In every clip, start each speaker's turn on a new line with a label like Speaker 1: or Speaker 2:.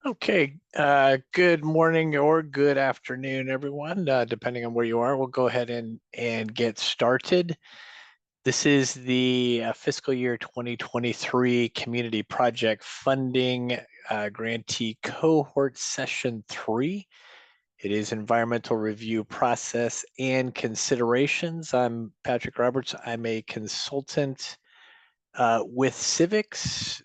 Speaker 1: Okay, good morning or good afternoon, everyone, depending on where you are. We'll go ahead and get started. This is the fiscal year 2023 Community Project Funding Grantee Cohort Session 3. It is Environmental Review Process and Considerations. I'm Patrick Roberts. I'm a consultant with Civics.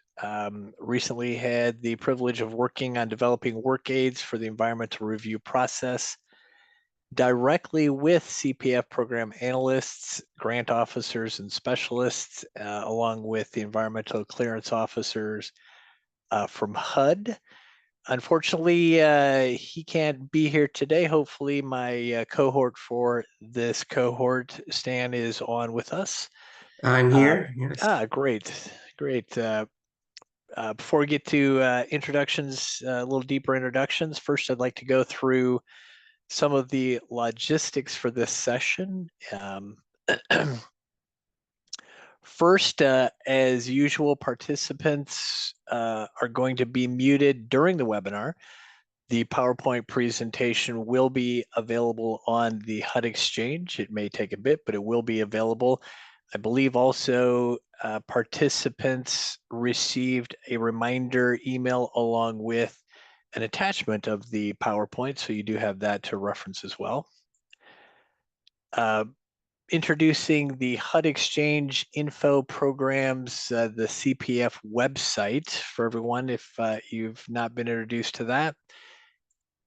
Speaker 1: Recently had the privilege of working on developing work aids for the environmental review process directly with CPF program analysts, grant officers, and specialists, along with the environmental clearance officers from HUD. Unfortunately, he can't be here today. Hopefully, my cohort for this cohort, Stan, is on with us.
Speaker 2: I'm
Speaker 1: Uh,
Speaker 2: here. Yes.
Speaker 1: Great, great. Before we get to introductions, a little deeper introductions, first I'd like to go through some of the logistics for this session. First, as usual, participants are going to be muted during the webinar. The PowerPoint presentation will be available on the HUD Exchange. It may take a bit, but it will be available. I believe also participants received a reminder email along with an attachment of the PowerPoint, so you do have that to reference as well. Introducing the HUD Exchange info programs, the CPF website for everyone if you've not been introduced to that.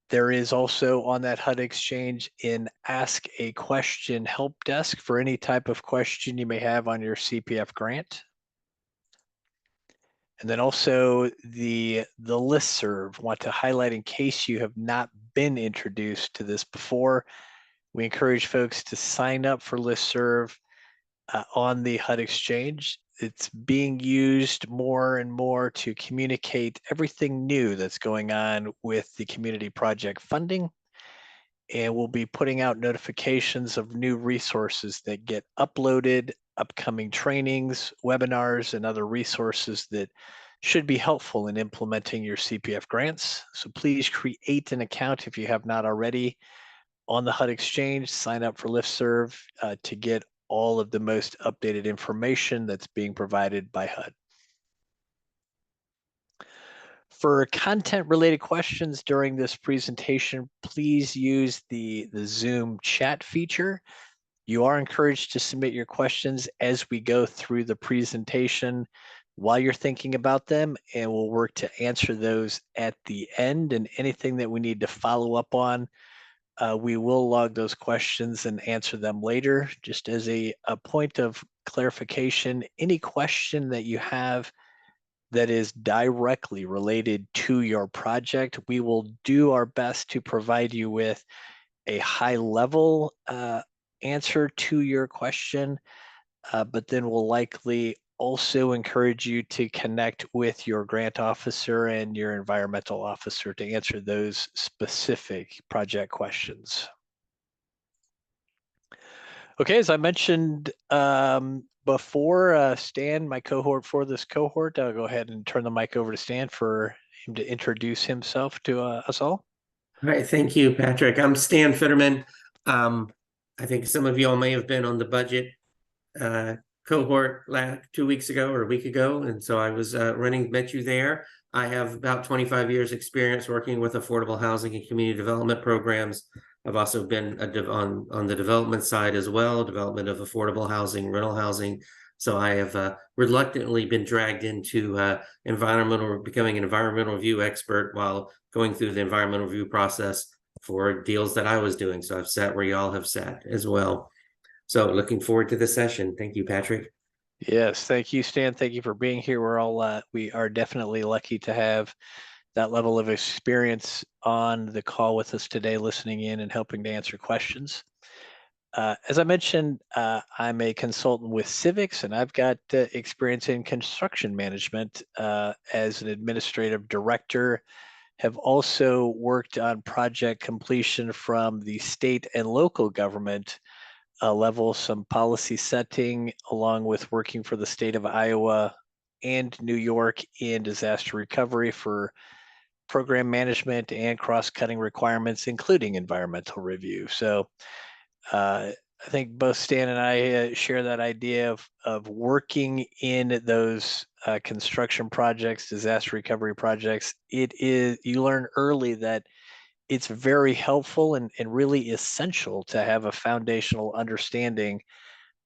Speaker 1: There is also on that HUD Exchange an Ask a Question help desk for any type of question you may have on your CPF grant. And then also the listserv. Want to highlight in case you have not been introduced to this before, we encourage folks to sign up for listserv on the HUD Exchange. It's being used more and more to communicate everything new that's going on with the community project funding. And we'll be putting out notifications of new resources that get uploaded, upcoming trainings, webinars, and other resources that should be helpful in implementing your CPF grants. So please create an account if you have not already on the HUD Exchange, sign up for listserv to get all of the most updated information that's being provided by HUD. For content-related questions during this presentation, please use the Zoom chat feature. You are encouraged to submit your questions as we go through the presentation while you're thinking about them, and we'll work to answer those at the end. And anything that we need to follow up on, we will log those questions and answer them later. Just as a point of clarification, any question that you have that is directly related to your project, we will do our best to provide you with a high level answer to your question, but then we'll likely also encourage you to connect with your grant officer and your environmental officer to answer those specific project questions. Okay, as I mentioned before, Stan, my cohort for this cohort, I'll go ahead and turn the mic over to Stan for him to introduce himself to us all.
Speaker 2: All right. Thank you, Patrick. I'm Stan Fitterman. I think some of you all may have been on the budget cohort 2 weeks ago or a week ago. And so I was met you there. I have about 25 years experience working with affordable housing and community development programs. I've also been on the development side as well, development of affordable housing, rental housing. So I have reluctantly been dragged into becoming an environmental review expert while going through the environmental review process for deals that I was doing. So I've sat where y'all have sat as well. So looking forward to the session. Thank you, Patrick.
Speaker 1: Yes, thank you, Stan. Thank you for being here. We are definitely lucky to have that level of experience on the call with us today, listening in and helping to answer questions. As I mentioned, I'm a consultant with Civics, and I've got experience in construction management as an administrative director. Have also worked on project completion from the state and local government level, some policy setting, along with working for the state of Iowa and New York in disaster recovery for program management and cross-cutting requirements, including environmental review. So I think both Stan and I share that idea of working in those construction projects, disaster recovery projects. You learn early that it's very helpful and really essential to have a foundational understanding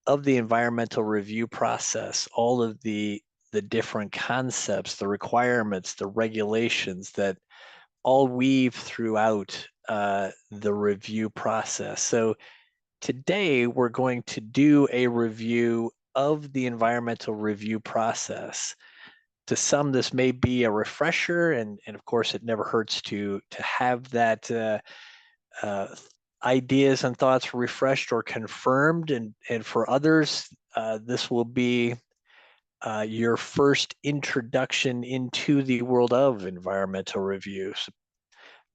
Speaker 1: of the environmental review process, all of the different concepts, the requirements, the regulations that all weave throughout the review process. So today we're going to do a review of the environmental review process. To some, this may be a refresher, and of course, it never hurts to have that uh, ideas and thoughts refreshed or confirmed. And for others, this will be your first introduction into the world of environmental reviews.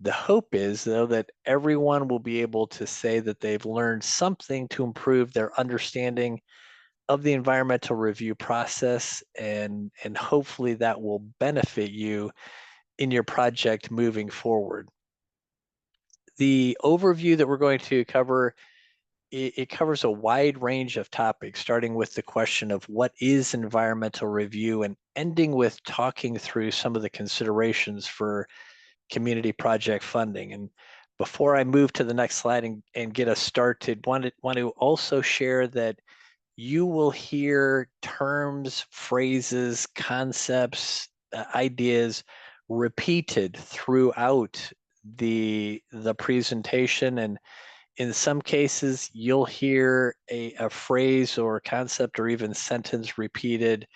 Speaker 1: The hope is, though, that everyone will be able to say that they've learned something to improve their understanding of the environmental review process, and hopefully that will benefit you in your project moving forward. The overview that we're going to cover, it covers a wide range of topics, starting with the question of what is environmental review and ending with talking through some of the considerations for community project funding. And before I move to the next slide and get us started, want to also share that you will hear terms, phrases, concepts, ideas repeated throughout the presentation. And in some cases, you'll hear a phrase or concept or even sentence repeated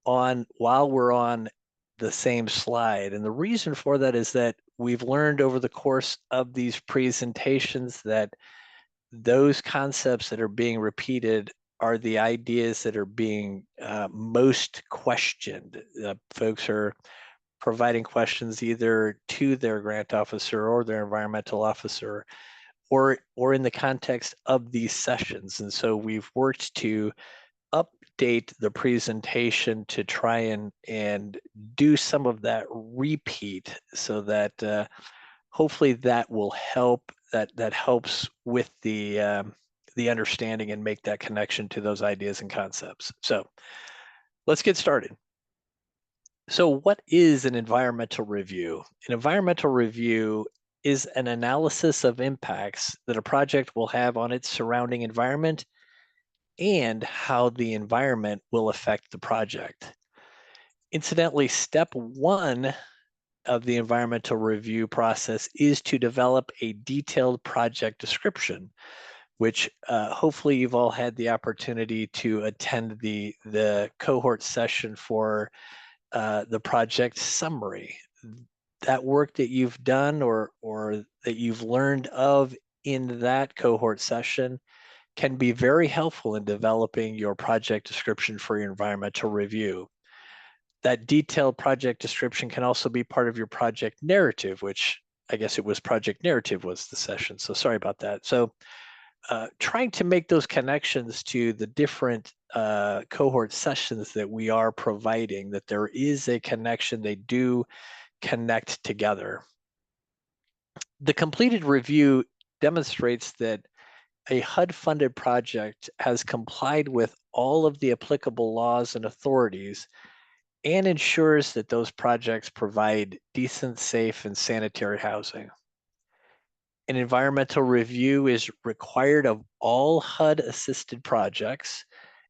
Speaker 1: on while we're on the same slide. And the reason for that is that we've learned over the course of these presentations that those concepts that are being repeated are the ideas that are being most questioned. Folks are providing questions either to their grant officer or their environmental officer, or in the context of these sessions. And so we've worked to update the presentation to try and do some of that repeat, so that hopefully that will help. That helps with the understanding and make that connection to those ideas and concepts. So let's get started. So what is an environmental review? An environmental review is an analysis of impacts that a project will have on its surrounding environment and how the environment will affect the project. Incidentally, step one of the environmental review process is to develop a detailed project description, which hopefully you've all had the opportunity to attend the cohort session for the project summary. That work that you've done or that you've learned of in that cohort session can be very helpful in developing your project description for your environmental review. That detailed project description can also be part of your project narrative, which I guess it was project narrative was the session. So sorry about that. So trying to make those connections to the different cohort sessions that we are providing, that there is a connection, they do connect together. The completed review demonstrates that a HUD-funded project has complied with all of the applicable laws and authorities and ensures that those projects provide decent, safe, and sanitary housing. An environmental review is required of all HUD-assisted projects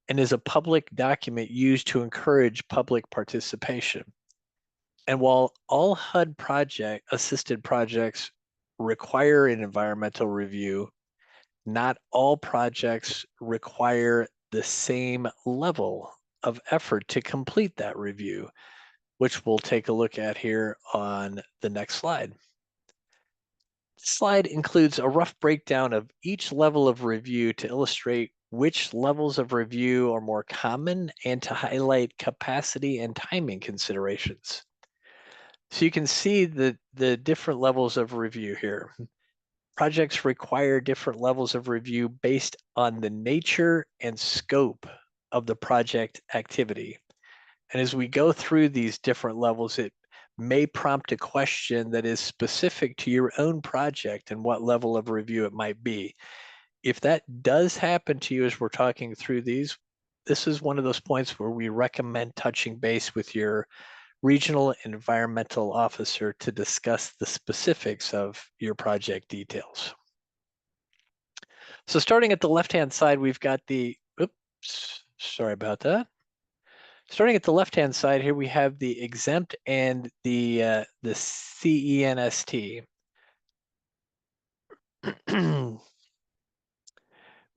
Speaker 1: and is a public document used to encourage public participation. And while all HUD assisted projects require an environmental review, not all projects require the same level of effort to complete that review, which we'll take a look at here on the next slide. This slide includes a rough breakdown of each level of review to illustrate which levels of review are more common and to highlight capacity and timing considerations. So you can see the different levels of review here. Projects require different levels of review based on the nature and scope of the project activity. And as we go through these different levels, it may prompt a question that is specific to your own project and what level of review it might be. If that does happen to you as we're talking through these, this is one of those points where we recommend touching base with your regional environmental officer to discuss the specifics of your project details. So starting at the left-hand side, we've got the, oops, sorry about that. Starting at the left-hand side here, we have the exempt and the CENST,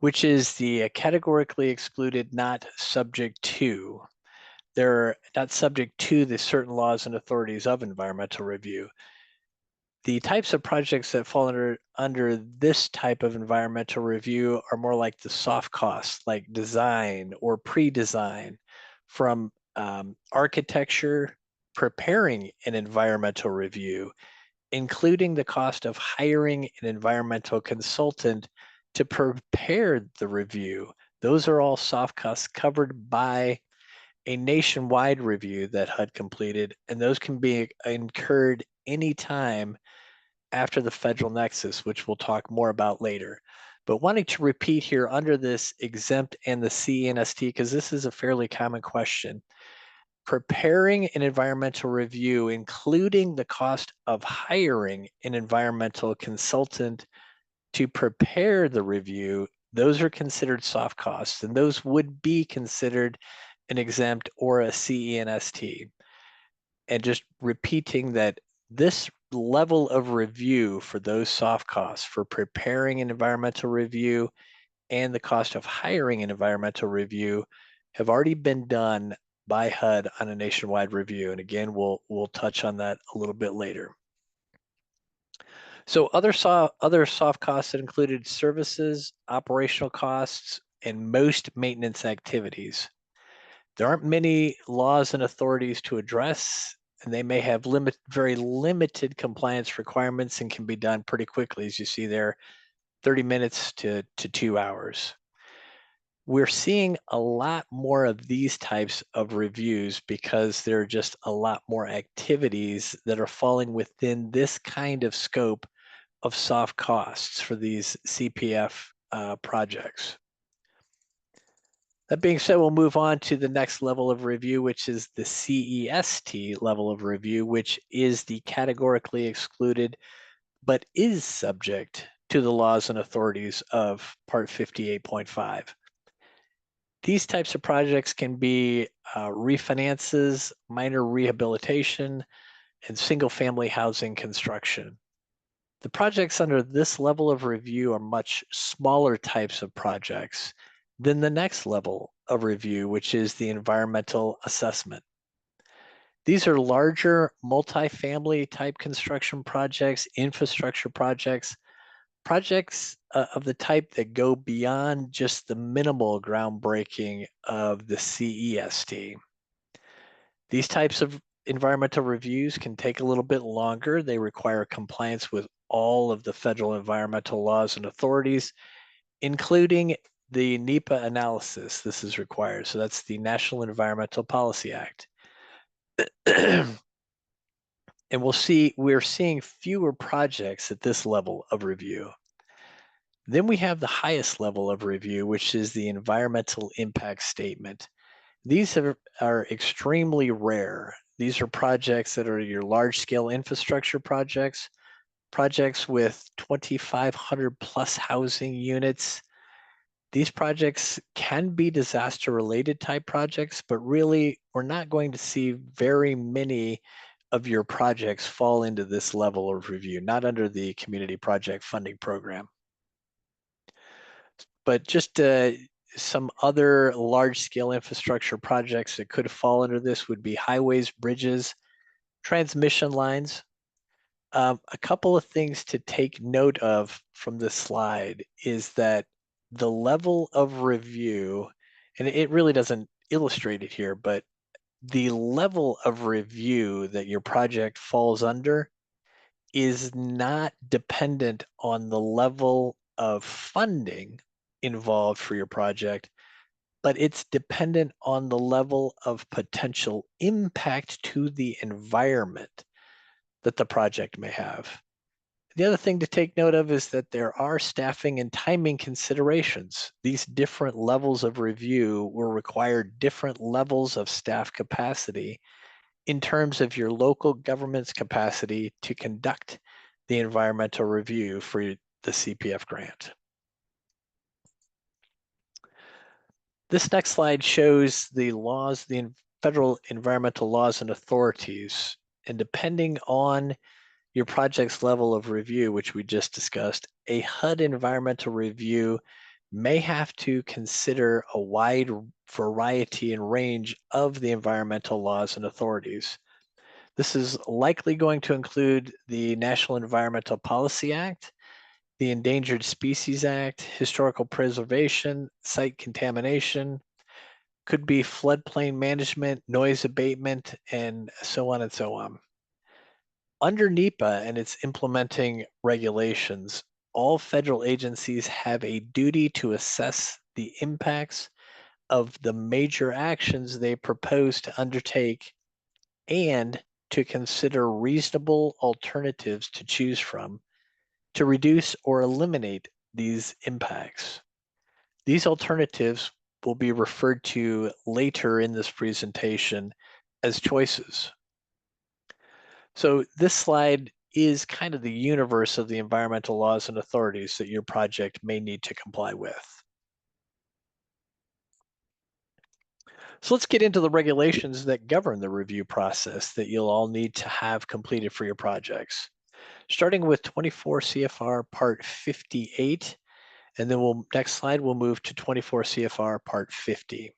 Speaker 1: which is the categorically excluded, not subject to. They're not subject to the certain laws and authorities of environmental review. The types of projects that fall under this type of environmental review are more like the soft costs, like design or pre-design, from architecture, preparing an environmental review, including the cost of hiring an environmental consultant to prepare the review. Those are all soft costs covered by a nationwide review that HUD completed, and those can be incurred anytime after the federal nexus, which we'll talk more about later. But wanting to repeat here under this exempt and the CNST, because this is a fairly common question. Preparing an environmental review, including the cost of hiring an environmental consultant to prepare the review, those are considered soft costs, and those would be considered an exempt or a CENST. And just repeating that this level of review for those soft costs for preparing an environmental review and the cost of hiring an environmental review have already been done by HUD on a nationwide review. And again, we'll touch on that a little bit later. So other soft costs that included services, operational costs, and most maintenance activities. There aren't many laws and authorities to address, and they may have very limited compliance requirements and can be done pretty quickly, as you see there, 30 minutes to 2 hours. We're seeing a lot more of these types of reviews because there are just a lot more activities that are falling within this kind of scope of soft costs for these CPF projects. That being said, we'll move on to the next level of review, which is the CEST level of review, which is the categorically excluded, but is subject to the laws and authorities of Part 58.5. These types of projects can be refinances, minor rehabilitation, and single-family housing construction. The projects under this level of review are much smaller types of projects than the next level of review, which is the environmental assessment. These are larger multifamily type construction projects, infrastructure projects, projects of the type that go beyond just the minimal groundbreaking of the CEST. These types of environmental reviews can take a little bit longer. They require compliance with all of the federal environmental laws and authorities, including the NEPA analysis. This is required. So that's the National Environmental Policy Act. And we're seeing fewer projects at this level of review. Then we have the highest level of review, which is the environmental impact statement. These are extremely rare. These are projects that are your large scale infrastructure projects, projects with 2,500 plus housing units. These projects can be disaster related type projects, but really we're not going to see very many of your projects fall into this level of review, not under the community project funding program. But just some other large-scale infrastructure projects that could fall under this would be highways, bridges, transmission lines. A couple of things to take note of from this slide is that the level of review, and it really doesn't illustrate it here, but the level of review that your project falls under is not dependent on the level of funding involved for your project, but it's dependent on the level of potential impact to the environment that the project may have. The other thing to take note of is that there are staffing and timing considerations. These different levels of review will require different levels of staff capacity in terms of your local government's capacity to conduct the environmental review for the CPF grant. This next slide shows the laws, the federal environmental laws and authorities, and depending on your project's level of review, which we just discussed, a HUD environmental review may have to consider a wide variety and range of the environmental laws and authorities. This is likely going to include the National Environmental Policy Act, the Endangered Species Act, historical preservation, site contamination, could be floodplain management, noise abatement, and so on and so on. Under NEPA and its implementing regulations, all federal agencies have a duty to assess the impacts of the major actions they propose to undertake and to consider reasonable alternatives to choose from to reduce or eliminate these impacts. These alternatives will be referred to later in this presentation as choices. So this slide is kind of the universe of the environmental laws and authorities that your project may need to comply with. So let's get into the regulations that govern the review process that you'll all need to have completed for your projects. Starting with 24 CFR Part 58, and then next slide, we'll move to 24 CFR Part 50.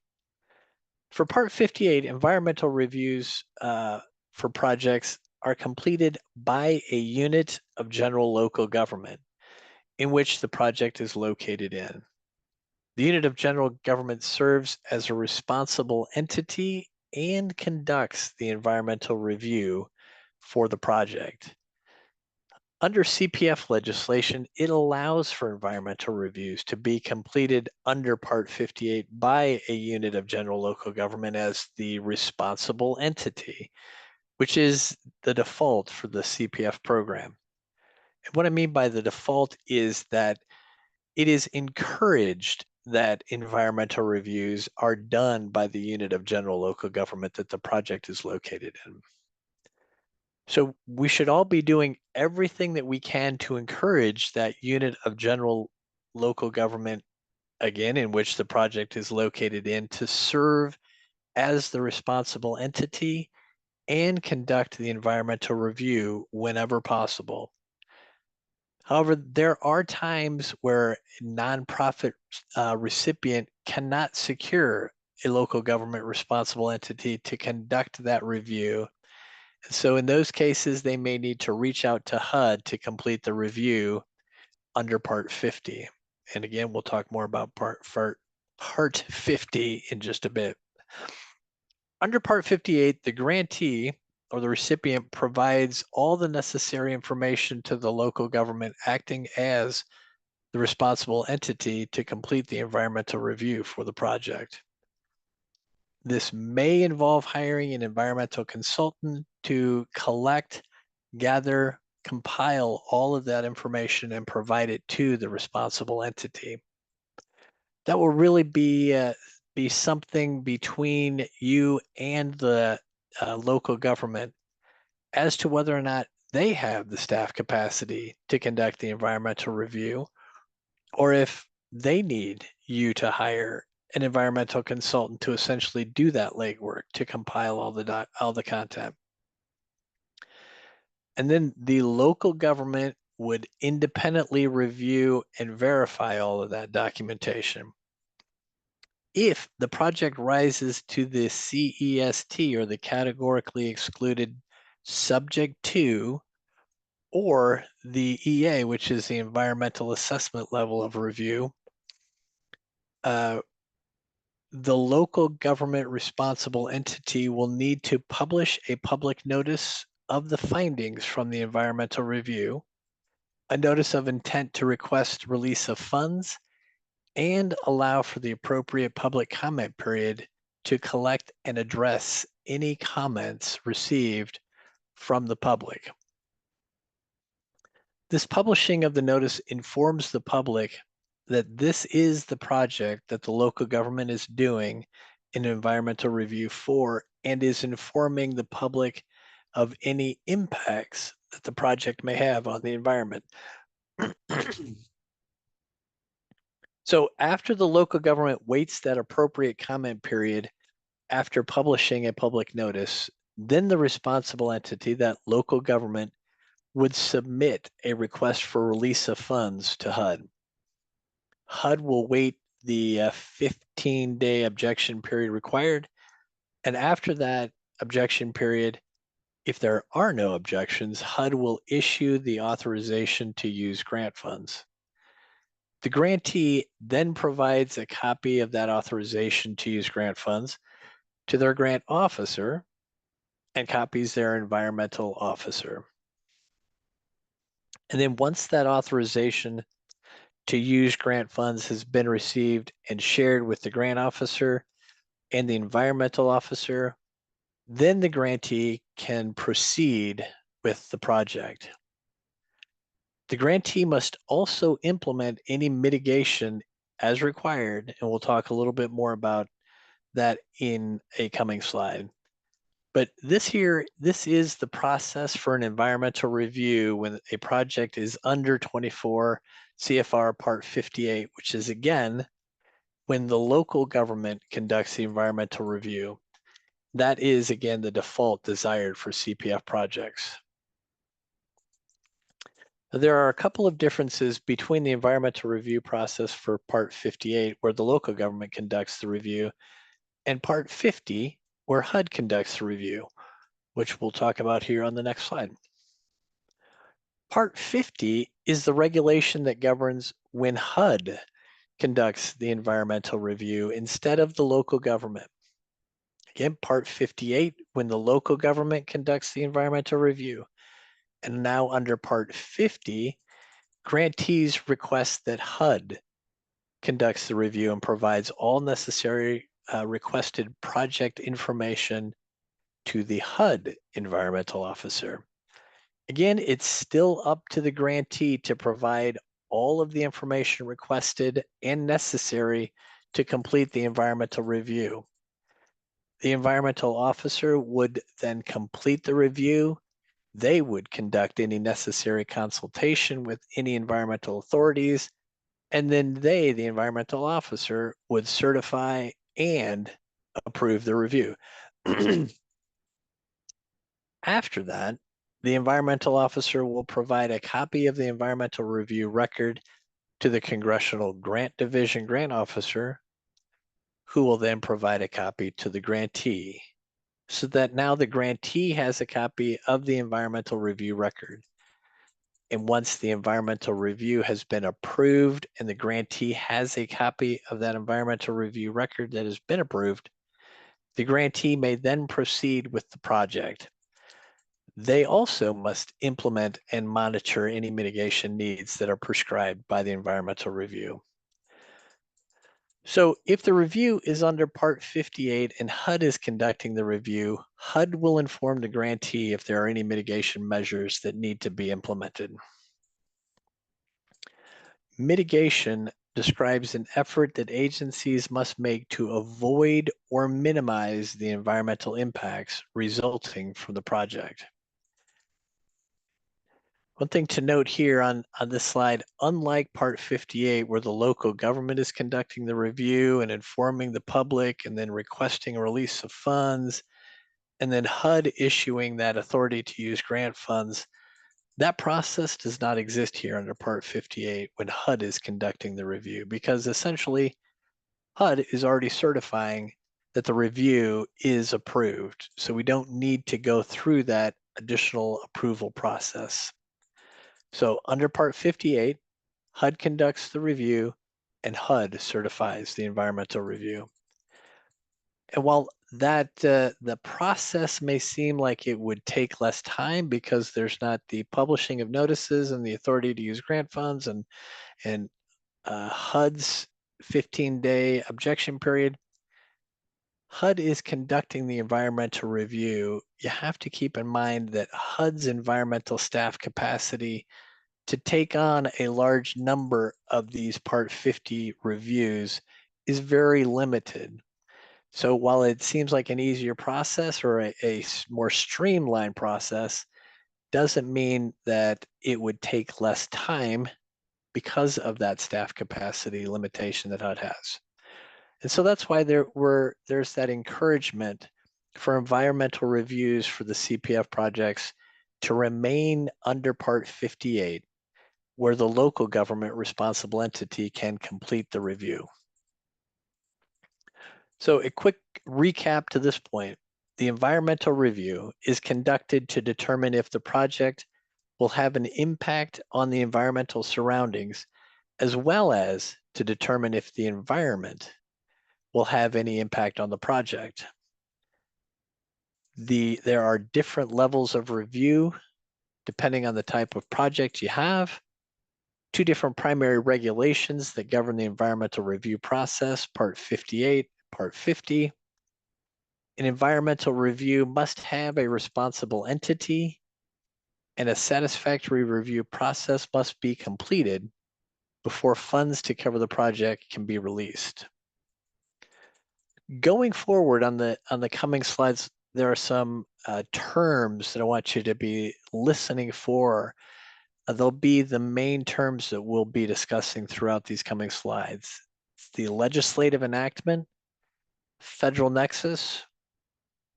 Speaker 1: For Part 58, environmental reviews for projects are completed by a unit of general local government in which the project is located in. The unit of general government serves as a responsible entity and conducts the environmental review for the project. Under CPF legislation, it allows for environmental reviews to be completed under Part 58 by a unit of general local government as the responsible entity, which is the default for the CPF program. And what I mean by the default is that it is encouraged that environmental reviews are done by the unit of general local government that the project is located in. So we should all be doing everything that we can to encourage that unit of general local government, again, in which the project is located in, to serve as the responsible entity and conduct the environmental review whenever possible. However, there are times where a nonprofit recipient cannot secure a local government responsible entity to conduct that review. And so in those cases, they may need to reach out to HUD to complete the review under Part 50. And again, we'll talk more about Part 50 in just a bit. Under Part 58, the grantee or the recipient provides all the necessary information to the local government acting as the responsible entity to complete the environmental review for the project. This may involve hiring an environmental consultant to collect, gather, compile all of that information and provide it to the responsible entity. That will really be something between you and the local government as to whether or not they have the staff capacity to conduct the environmental review, or if they need you to hire an environmental consultant to essentially do that legwork to compile all the content. And then the local government would independently review and verify all of that documentation. If the project rises to the CEST, or the categorically excluded subject to, or the EA, which is the environmental assessment level of review, the local government responsible entity will need to publish a public notice of the findings from the environmental review, a notice of intent to request release of funds, and allow for the appropriate public comment period to collect and address any comments received from the public. This publishing of the notice informs the public that this is the project that the local government is doing an environmental review for, and is informing the public of any impacts that the project may have on the environment. So after the local government waits that appropriate comment period after publishing a public notice, then the responsible entity, that local government, would submit a request for release of funds to HUD. HUD will wait the 15-day objection period required, and after that objection period, if there are no objections, HUD will issue the authorization to use grant funds. The grantee then provides a copy of that authorization to use grant funds to their grant officer and copies their environmental officer. And then once that authorization to use grant funds has been received and shared with the grant officer and the environmental officer, then the grantee can proceed with the project. The grantee must also implement any mitigation as required, and we'll talk a little bit more about that in a coming slide. But this is the process for an environmental review when a project is under 24 CFR Part 58, which is again, when the local government conducts the environmental review. That is again the default desired for CPF projects. There are a couple of differences between the environmental review process for Part 58, where the local government conducts the review, and Part 50, where HUD conducts the review, which we'll talk about here on the next slide. Part 50 is the regulation that governs when HUD conducts the environmental review instead of the local government. Again, Part 58, when the local government conducts the environmental review. And now under Part 50, grantees request that HUD conducts the review and provides all necessary requested project information to the HUD environmental officer. Again, it's still up to the grantee to provide all of the information requested and necessary to complete the environmental review. The environmental officer would then complete the review. They would conduct any necessary consultation with any environmental authorities, and then they, the environmental officer, would certify and approve the review. After that, the environmental officer will provide a copy of the environmental review record to the Congressional Grant Division grant officer, who will then provide a copy to the grantee, so that now the grantee has a copy of the environmental review record. And once the environmental review has been approved and the grantee has a copy of that environmental review record that has been approved, the grantee may then proceed with the project. They also must implement and monitor any mitigation needs that are prescribed by the environmental review. So if the review is under Part 58 and HUD is conducting the review, HUD will inform the grantee if there are any mitigation measures that need to be implemented. Mitigation describes an effort that agencies must make to avoid or minimize the environmental impacts resulting from the project. One thing to note here on this slide, unlike Part 58, where the local government is conducting the review and informing the public and then requesting a release of funds, and then HUD issuing that authority to use grant funds, that process does not exist here under Part 58 when HUD is conducting the review, because essentially HUD is already certifying that the review is approved. So we don't need to go through that additional approval process. So under Part 58, HUD conducts the review and HUD certifies the environmental review. And while that the process may seem like it would take less time because there's not the publishing of notices and the authority to use grant funds and HUD's 15-day objection period. HUD is conducting the environmental review. You have to keep in mind that HUD's environmental staff capacity to take on a large number of these Part 50 reviews is very limited. So while it seems like an easier process or a more streamlined process, doesn't mean that it would take less time because of that staff capacity limitation that HUD has. And so that's why there's that encouragement for environmental reviews for the CPF projects to remain under Part 58, where the local government responsible entity can complete the review. So a quick recap to this point. The environmental review is conducted to determine if the project will have an impact on the environmental surroundings, as well as to determine if the environment will have any impact on the project. There are different levels of review depending on the type of project you have. Two different primary regulations that govern the environmental review process, Part 58, Part 50. An environmental review must have a responsible entity, and a satisfactory review process must be completed before funds to cover the project can be released. Going forward on the coming slides, there are some terms that I want you to be listening for. They'll be the main terms that we'll be discussing throughout these coming slides. It's the legislative enactment, federal nexus,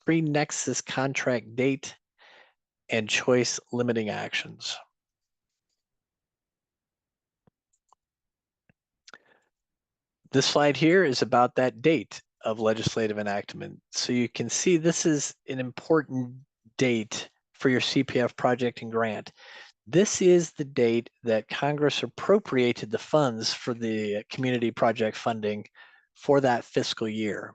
Speaker 1: pre-nexus contract date, and choice limiting actions. This slide here is about that date of legislative enactment. So you can see this is an important date for your CPF project and grant. This is the date that Congress appropriated the funds for the community project funding for that fiscal year.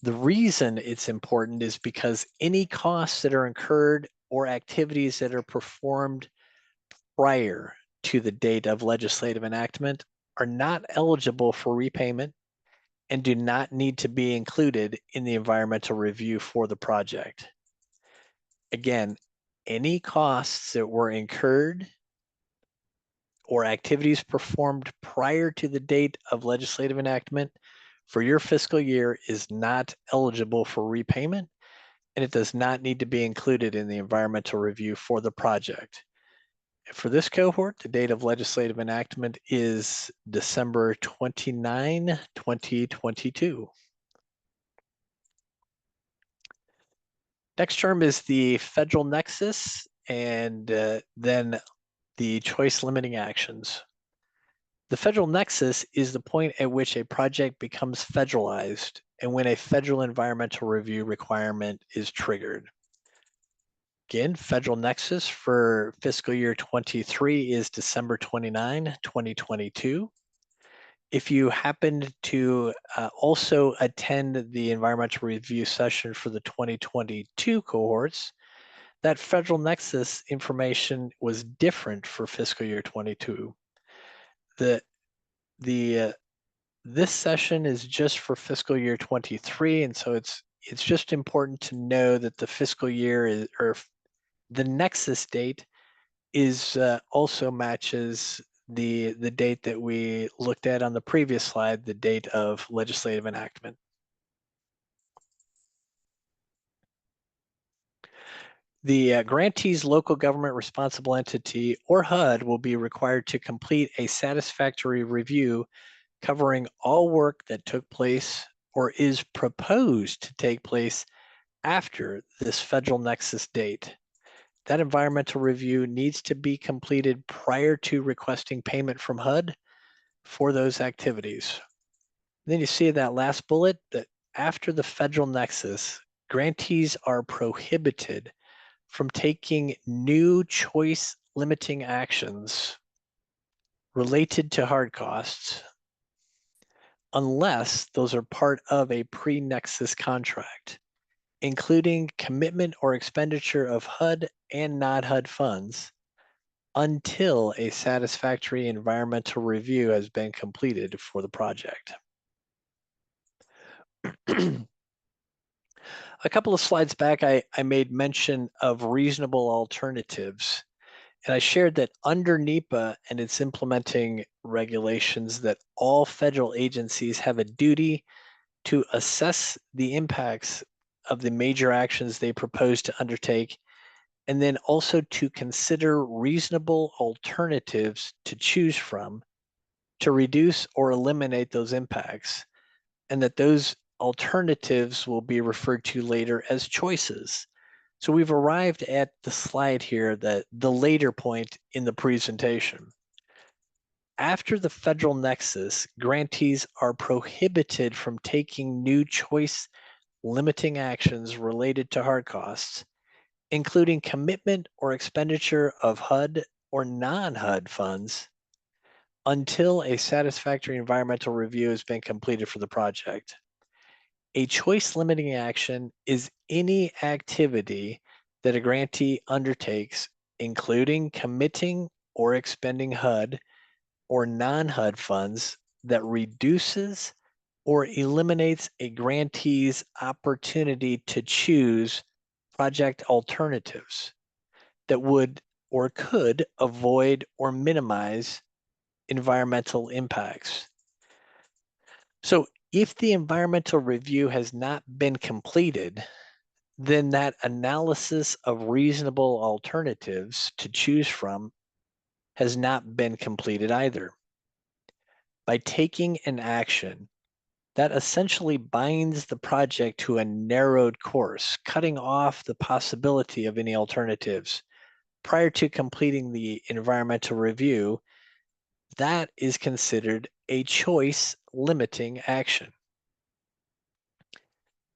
Speaker 1: The reason it's important is because any costs that are incurred or activities that are performed prior to the date of legislative enactment are not eligible for repayment and do not need to be included in the environmental review for the project. Again, any costs that were incurred or activities performed prior to the date of legislative enactment for your fiscal year is not eligible for repayment, and it does not need to be included in the environmental review for the project. For this cohort, the date of legislative enactment is December 29, 2022. Next term is the federal nexus, and then the choice limiting actions. The federal nexus is the point at which a project becomes federalized and when a federal environmental review requirement is triggered. Again, federal nexus for fiscal year 23 is December 29, 2022. If you happened to also attend the environmental review session for the 2022 cohorts, that federal nexus information was different for fiscal year 22. This session is just for fiscal year 23, and so it's just important to know that the fiscal year is, or the nexus date is also matches the date that we looked at on the previous slide, the date of legislative enactment. The grantee's local government responsible entity, or HUD, will be required to complete a satisfactory review covering all work that took place or is proposed to take place after this federal nexus date. That environmental review needs to be completed prior to requesting payment from HUD for those activities. And then you see that last bullet that after the federal nexus, grantees are prohibited from taking new choice limiting actions related to hard costs unless those are part of a pre-nexus contract, including commitment or expenditure of HUD and non-HUD funds, until a satisfactory environmental review has been completed for the project. A couple of slides back, I made mention of reasonable alternatives. And I shared that under NEPA and its implementing regulations that all federal agencies have a duty to assess the impacts of the major actions they propose to undertake, and then also to consider reasonable alternatives to choose from to reduce or eliminate those impacts, and that those alternatives will be referred to later as choices. So we've arrived at the slide here, the later point in the presentation. After the federal nexus, grantees are prohibited from taking new choice limiting actions related to hard costs, including commitment or expenditure of HUD or non-HUD funds, until a satisfactory environmental review has been completed for the project. A choice limiting action is any activity that a grantee undertakes, including committing or expending HUD or non-HUD funds, that reduces or eliminates a grantee's opportunity to choose project alternatives that would or could avoid or minimize environmental impacts. So if the environmental review has not been completed, then that analysis of reasonable alternatives to choose from has not been completed either. By taking an action that essentially binds the project to a narrowed course, cutting off the possibility of any alternatives prior to completing the environmental review, that is considered a choice limiting action.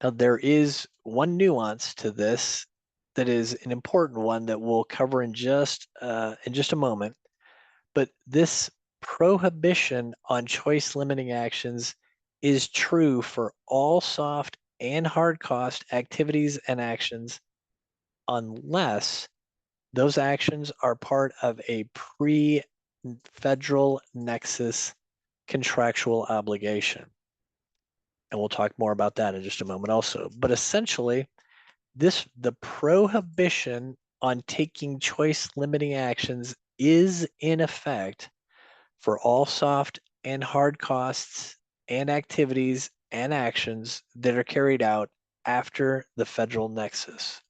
Speaker 1: Now, there is one nuance to this that is an important one that we'll cover in just a moment. But this prohibition on choice limiting actions is true for all soft and hard cost activities and actions, unless those actions are part of a pre-federal nexus contractual obligation. And we'll talk more about that in just a moment also. But essentially, the prohibition on taking choice limiting actions is in effect for all soft and hard costs and activities and actions that are carried out after the federal nexus.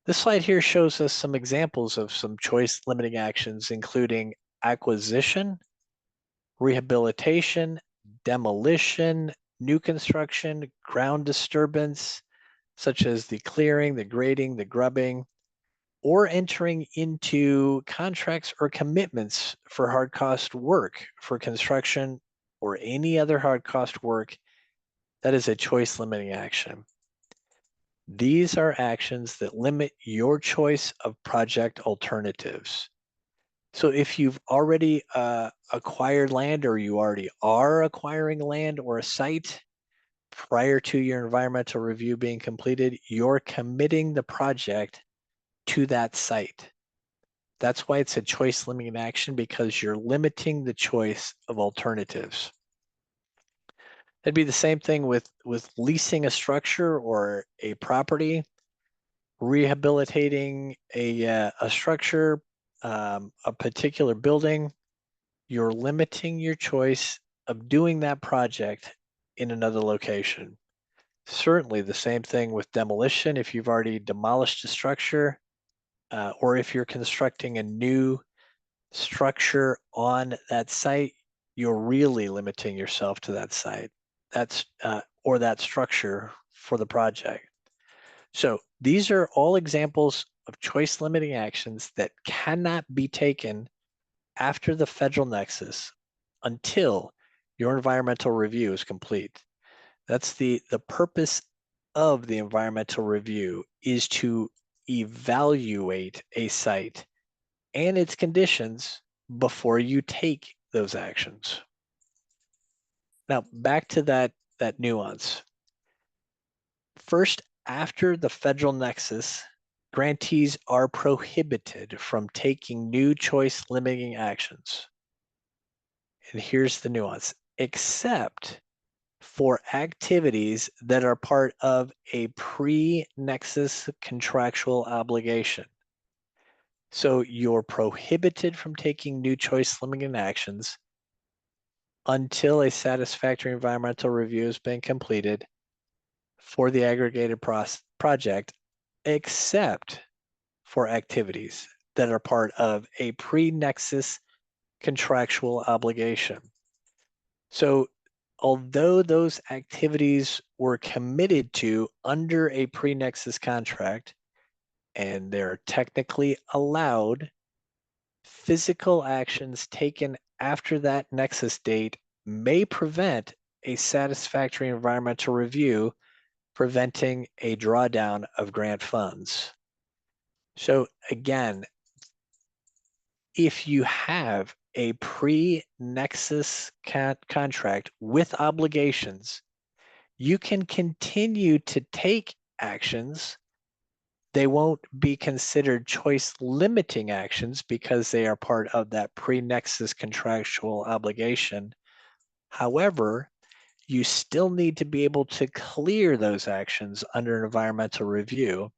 Speaker 1: This slide here shows us some examples of some choice limiting actions, including acquisition, rehabilitation, demolition, new construction, ground disturbance, such as the clearing, the grading, the grubbing, or entering into contracts or commitments for hard cost work for construction or any other hard cost work. That is a choice limiting action. These are actions that limit your choice of project alternatives. So if you've already acquired land, or you already are acquiring land or a site prior to your environmental review being completed, you're committing the project to that site. That's why it's a choice limiting action, because you're limiting the choice of alternatives. It'd be the same thing with leasing a structure or a property, rehabilitating a structure, a particular building. You're limiting your choice of doing that project in another location. Certainly the same thing with demolition. If you've already demolished a structure, or if you're constructing a new structure on that site, you're really limiting yourself to that site. That's or that structure for the project. So these are all examples of choice limiting actions that cannot be taken after the federal nexus until your environmental review is complete. That's the purpose of the environmental review, is to evaluate a site and its conditions before you take those actions. Now, back to that nuance. First, after the federal nexus, grantees are prohibited from taking new choice limiting actions. And here's the nuance, except for activities that are part of a pre-nexus contractual obligation. So you're prohibited from taking new choice limiting actions until a satisfactory environmental review has been completed for the aggregated project, except for activities that are part of a pre-nexus contractual obligation. So although those activities were committed to under a pre-nexus contract and they're technically allowed, physical actions taken after that nexus date may prevent a satisfactory environmental review, preventing a drawdown of grant funds. So again, if you have a pre-nexus contract with obligations, you can continue to take actions. They won't be considered choice limiting actions because they are part of that pre-nexus contractual obligation. However, you still need to be able to clear those actions under an environmental review.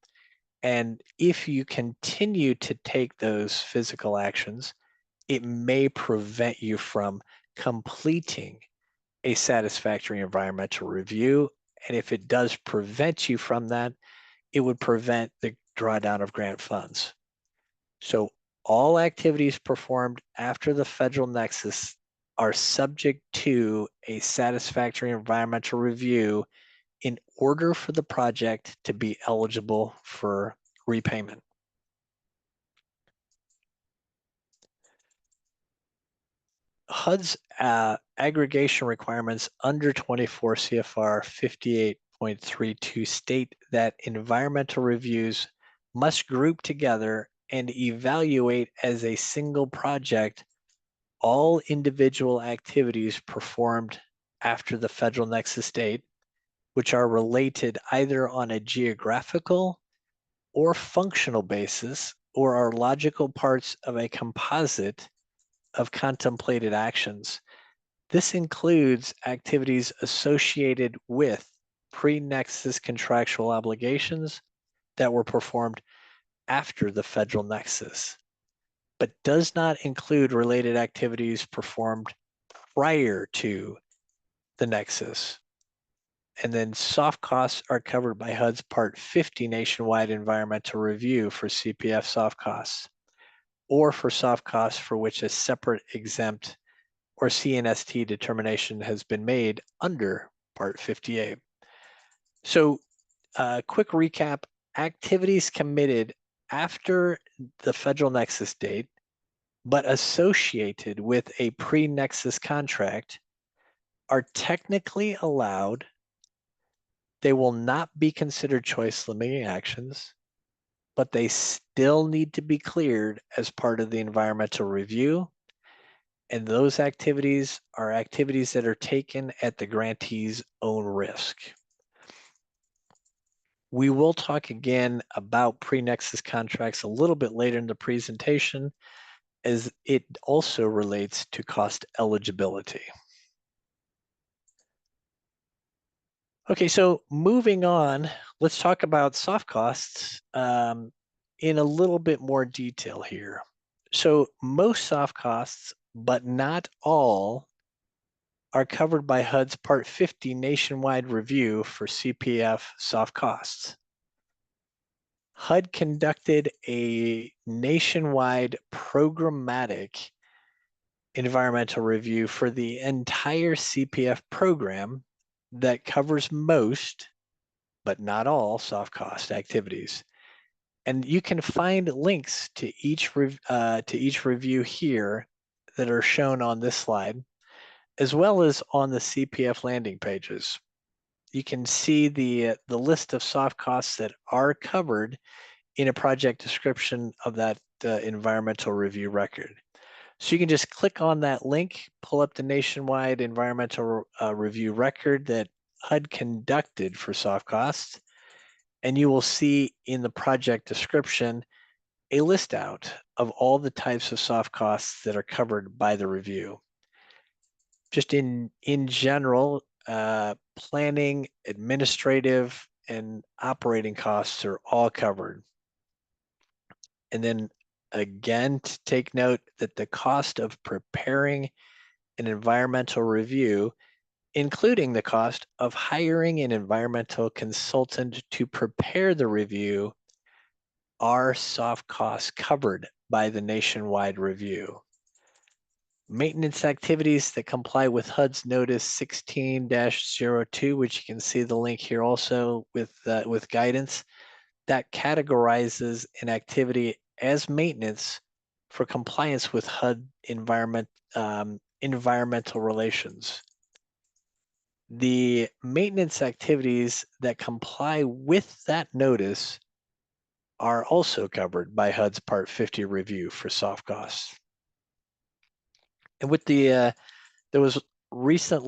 Speaker 1: And if you continue to take those physical actions, it may prevent you from completing a satisfactory environmental review. And if it does prevent you from that, it would prevent the drawdown of grant funds. So all activities performed after the federal nexus are subject to a satisfactory environmental review in order for the project to be eligible for repayment. HUD's aggregation requirements under 24 CFR 58.32 state that environmental reviews must group together and evaluate as a single project all individual activities performed after the federal nexus date, which are related either on a geographical or functional basis or are logical parts of a composite of contemplated actions. This includes activities associated with pre-nexus contractual obligations that were performed after the federal nexus, but does not include related activities performed prior to the nexus. And then soft costs are covered by HUD's Part 50 nationwide environmental review for CPF soft costs, or for soft costs for which a separate exempt or CNST determination has been made under Part 58. So quick recap, activities committed after the federal nexus date, but associated with a pre-nexus contract are technically allowed. They will not be considered choice limiting actions, but they still need to be cleared as part of the environmental review. And those activities are activities that are taken at the grantee's own risk. We will talk again about pre-nexus contracts a little bit later in the presentation, as it also relates to cost eligibility. Okay, so moving on, let's talk about soft costs in a little bit more detail here. So most soft costs, but not all, are covered by HUD's Part 50 nationwide review for CPF soft costs. HUD conducted a nationwide programmatic environmental review for the entire CPF program that covers most, but not all, soft cost activities. And you can find links to each review here that are shown on this slide, as well as on the CPF landing pages. You can see the list of soft costs that are covered in a project description of that environmental review record. So you can just click on that link, pull up the nationwide environmental review record that HUD conducted for soft costs, And you will see in the project description a list out of all the types of soft costs that are covered by the review. Just in general, planning, administrative, and operating costs are all covered. And then again, to take note that the cost of preparing an environmental review, including the cost of hiring an environmental consultant to prepare the review, are soft costs covered by the nationwide review. Maintenance activities that comply with HUD's Notice 16-02, which you can see the link here also with guidance, that categorizes an activity as maintenance for compliance with HUD environmental relations. The maintenance activities that comply with that notice are also covered by HUD's Part 50 review for soft costs. And with there was recent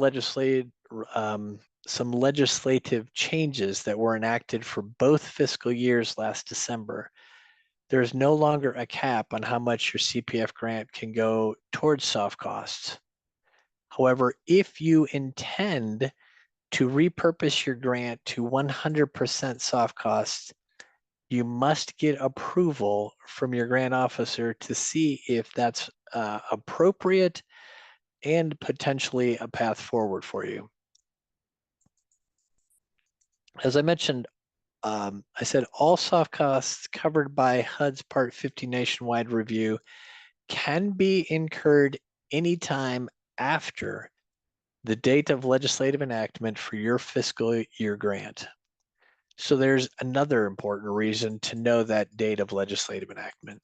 Speaker 1: some legislative changes that were enacted for both fiscal years last December. There is no longer a cap on how much your CPF grant can go towards soft costs. However, if you intend to repurpose your grant to 100% soft costs, you must get approval from your grant officer to see if that's appropriate and potentially a path forward for you. As I mentioned, I said all soft costs covered by HUD's Part 50 nationwide review can be incurred anytime after the date of legislative enactment for your fiscal year grant. So there's another important reason to know that date of legislative enactment.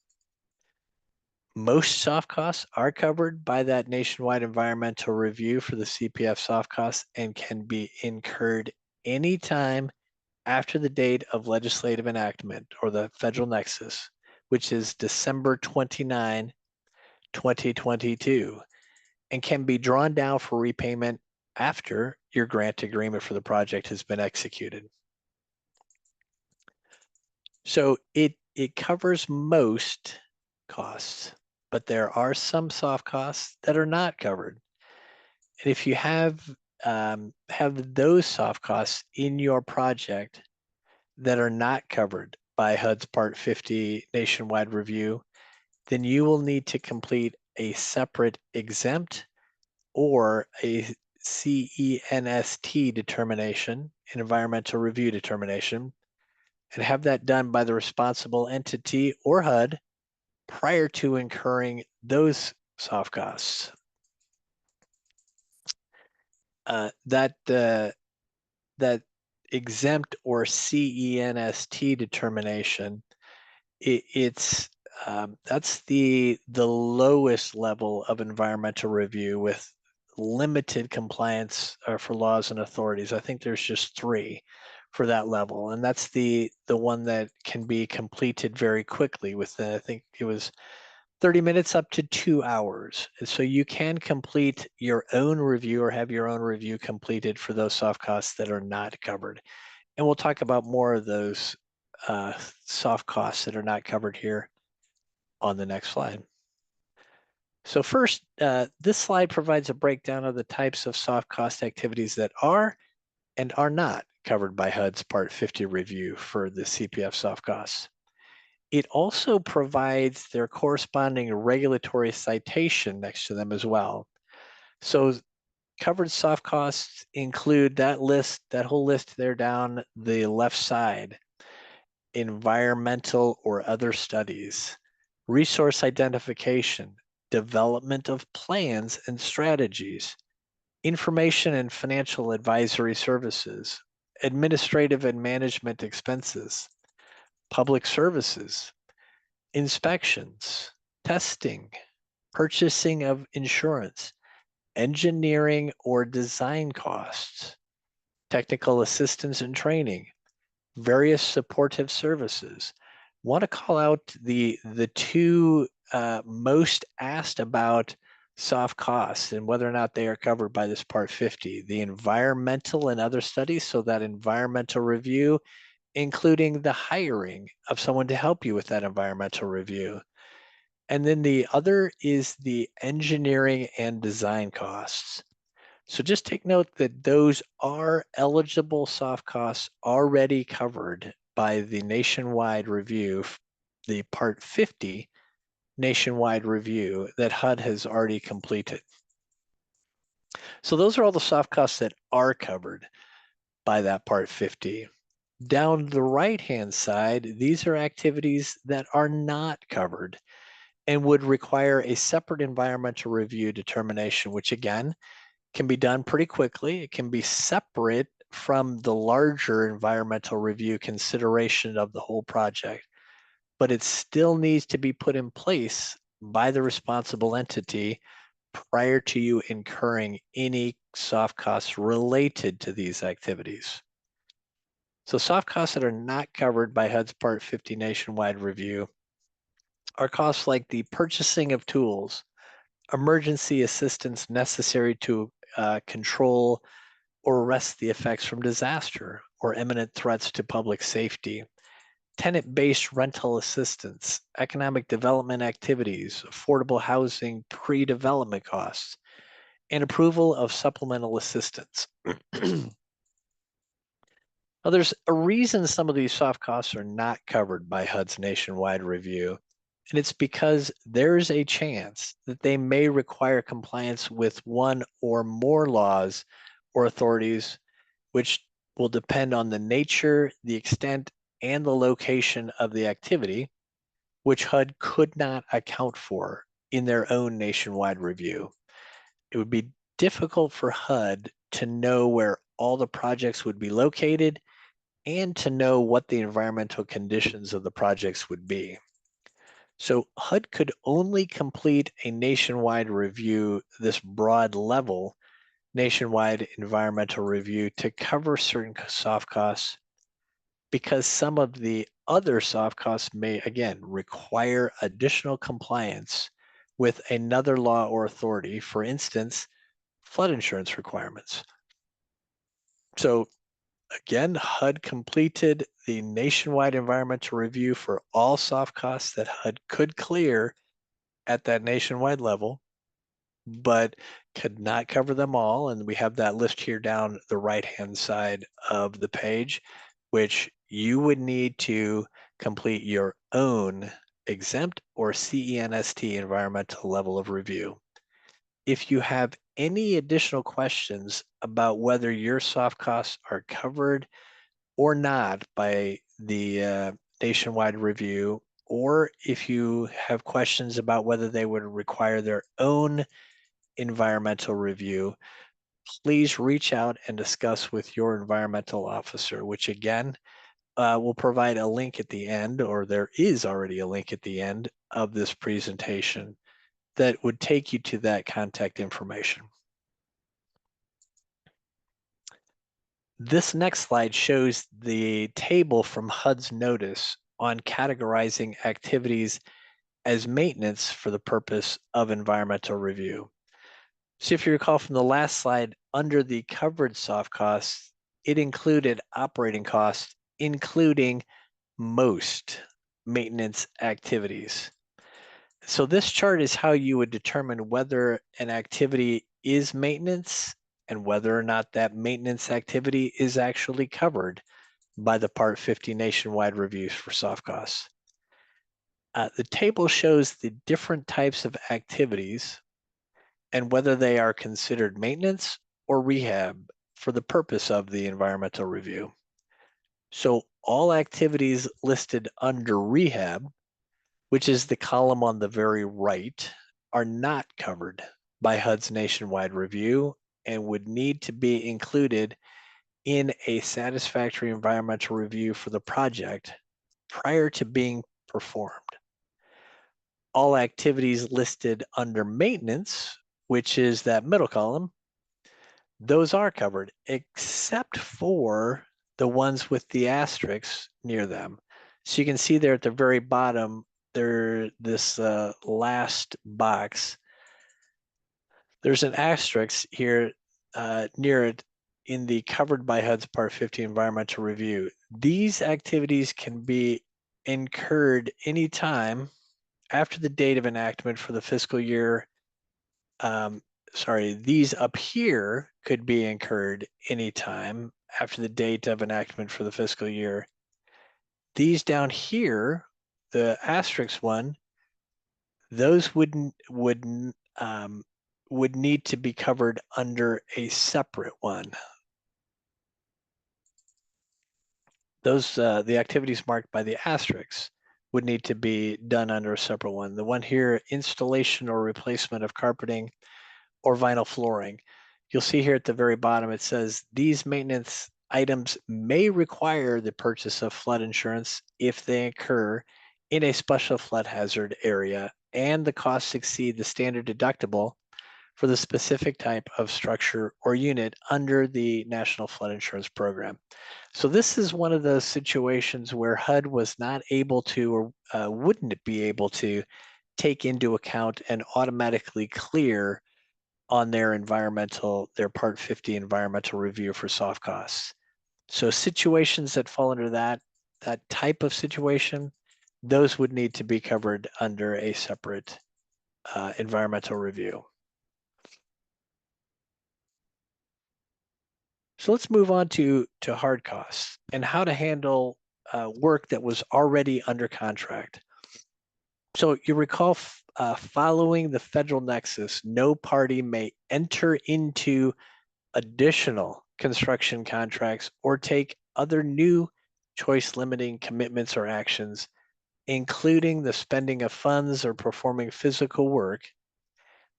Speaker 1: Most soft costs are covered by that nationwide environmental review for the CPF soft costs and can be incurred anytime after the date of legislative enactment or the federal nexus, which is December 29, 2022, and can be drawn down for repayment after your grant agreement for the project has been executed. So it covers most costs, but there are some soft costs that are not covered. And if you have those soft costs in your project that are not covered by HUD's Part 50 nationwide review, then you will need to complete a separate exempt or a CENST determination, an environmental review determination, and have that done by the responsible entity or HUD prior to incurring those soft costs. That exempt or CENST determination, that's the lowest level of environmental review with limited compliance for laws and authorities. I think there's just 3 for that level, and that's the one that can be completed very quickly within, I think it was 30 minutes up to 2 hours. And so you can complete your own review or have your own review completed for those soft costs that are not covered. And we'll talk about more of those soft costs that are not covered here on the next slide. So first, this slide provides a breakdown of the types of soft cost activities that are and are not covered by HUD's Part 50 review for the CPF soft costs. It also provides their corresponding regulatory citation next to them as well. So covered soft costs include that whole list there down the left side: environmental or other studies, resource identification, development of plans and strategies, information and financial advisory services, administrative and management expenses, public services, inspections, testing, purchasing of insurance, engineering or design costs, technical assistance and training, various supportive services. Want to call out the 2 most asked about soft costs and whether or not they are covered by this Part 50: the environmental and other studies, so that environmental review, including the hiring of someone to help you with that environmental review. And then the other is the engineering and design costs. So just take note that those are eligible soft costs already covered by the nationwide review, the Part 50 nationwide review that HUD has already completed. So those are all the soft costs that are covered by that Part 50. Down the right-hand side, these are activities that are not covered and would require a separate environmental review determination, which again, can be done pretty quickly. It can be separate from the larger environmental review consideration of the whole project, but it still needs to be put in place by the responsible entity prior to you incurring any soft costs related to these activities. So soft costs that are not covered by HUD's Part 50 nationwide review are costs like the purchasing of tools, emergency assistance necessary to control or arrest the effects from disaster or imminent threats to public safety, tenant-based rental assistance, economic development activities, affordable housing pre-development costs, and approval of supplemental assistance. Now, there's a reason some of these soft costs are not covered by HUD's nationwide review, and it's because there's a chance that they may require compliance with one or more laws or authorities, which will depend on the nature, the extent, and the location of the activity, which HUD could not account for in their own nationwide review. It would be difficult for HUD to know where all the projects would be located and to know what the environmental conditions of the projects would be. So HUD could only complete a nationwide review, this broad level nationwide environmental review, to cover certain soft costs, because some of the other soft costs may, again, require additional compliance with another law or authority, for instance, flood insurance requirements. So again, HUD completed the nationwide environmental review for all soft costs that HUD could clear at that nationwide level, but could not cover them all. And we have that list here down the right-hand side of the page, which you would need to complete your own exempt or CENST environmental level of review. If you have any additional questions about whether your soft costs are covered or not by the nationwide review, or if you have questions about whether they would require their own environmental review, please reach out and discuss with your environmental officer, which again, will provide a link at the end, or there is already a link at the end of this presentation that would take you to that contact information. This next slide shows the table from HUD's notice on categorizing activities as maintenance for the purpose of environmental review. So if you recall from the last slide, under the covered soft costs, it included operating costs, including most maintenance activities. So this chart is how you would determine whether an activity is maintenance and whether or not that maintenance activity is actually covered by the Part 50 nationwide reviews for soft costs. The table shows the different types of activities and whether they are considered maintenance or rehab for the purpose of the environmental review. So all activities listed under rehab, which is the column on the very right, are not covered by HUD's nationwide review and would need to be included in a satisfactory environmental review for the project prior to being performed. All activities listed under maintenance, which is that middle column, those are covered except for the ones with the asterisks near them. So you can see there at the very bottom, this last box, there's an asterisk here near it in the covered by HUD's Part 50 environmental review. These activities can be incurred anytime after the date of enactment for the fiscal year. These up here could be incurred anytime after the date of enactment for the fiscal year. These down here, the asterisk one, those would need to be covered under a separate one. Those the activities marked by the asterisks would need to be done under a separate one. The one here, installation or replacement of carpeting or vinyl flooring. You'll see here at the very bottom, it says these maintenance items may require the purchase of flood insurance if they occur in a special flood hazard area and the costs exceed the standard deductible for the specific type of structure or unit under the National Flood Insurance Program. So this is one of those situations where HUD was not able to, or wouldn't be able to, take into account and automatically clear on their Part 50 environmental review for soft costs. So situations that fall under that type of situation, those would need to be covered under a separate environmental review. So let's move on to hard costs and how to handle work that was already under contract. So you recall following the federal nexus, no party may enter into additional construction contracts or take other new choice limiting commitments or actions, including the spending of funds or performing physical work,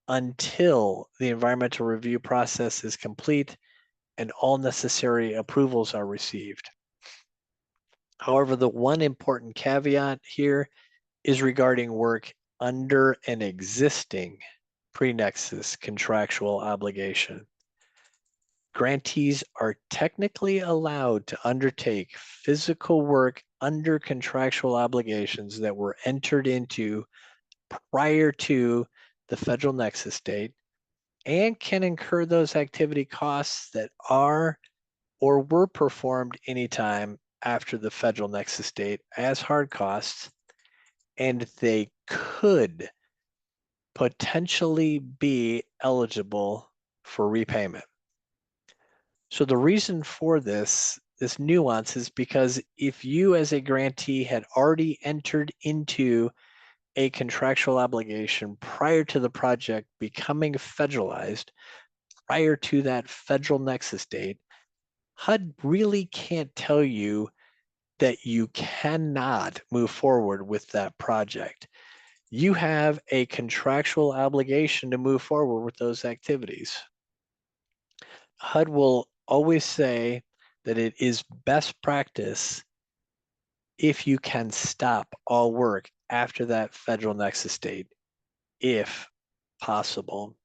Speaker 1: until the environmental review process is complete and all necessary approvals are received. However, the one important caveat here is regarding work under an existing pre-nexus contractual obligation. Grantees are technically allowed to undertake physical work under contractual obligations that were entered into prior to the federal nexus date and can incur those activity costs that are or were performed anytime after the federal nexus date as hard costs, and they could potentially be eligible for repayment. So the reason for this nuance is because if you as a grantee had already entered into a contractual obligation prior to the project becoming federalized, prior to that federal nexus date, HUD really can't tell you that you cannot move forward with that project. You have a contractual obligation to move forward with those activities. HUD will always say that it is best practice if you can stop all work after that federal nexus date, if possible.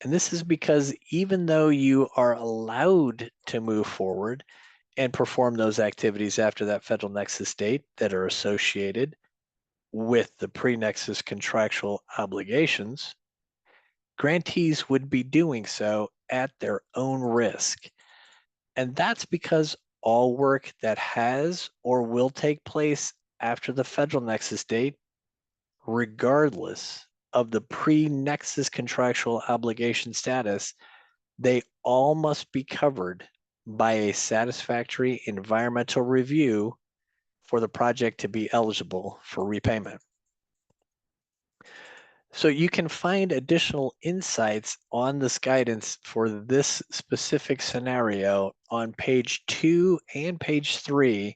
Speaker 1: And this is because even though you are allowed to move forward and perform those activities after that federal nexus date that are associated with the pre-nexus contractual obligations, grantees would be doing so at their own risk. And that's because all work that has or will take place after the federal nexus date, regardless of the pre-nexus contractual obligation status, they all must be covered by a satisfactory environmental review for the project to be eligible for repayment. So you can find additional insights on this guidance for this specific scenario on page 2 and page 3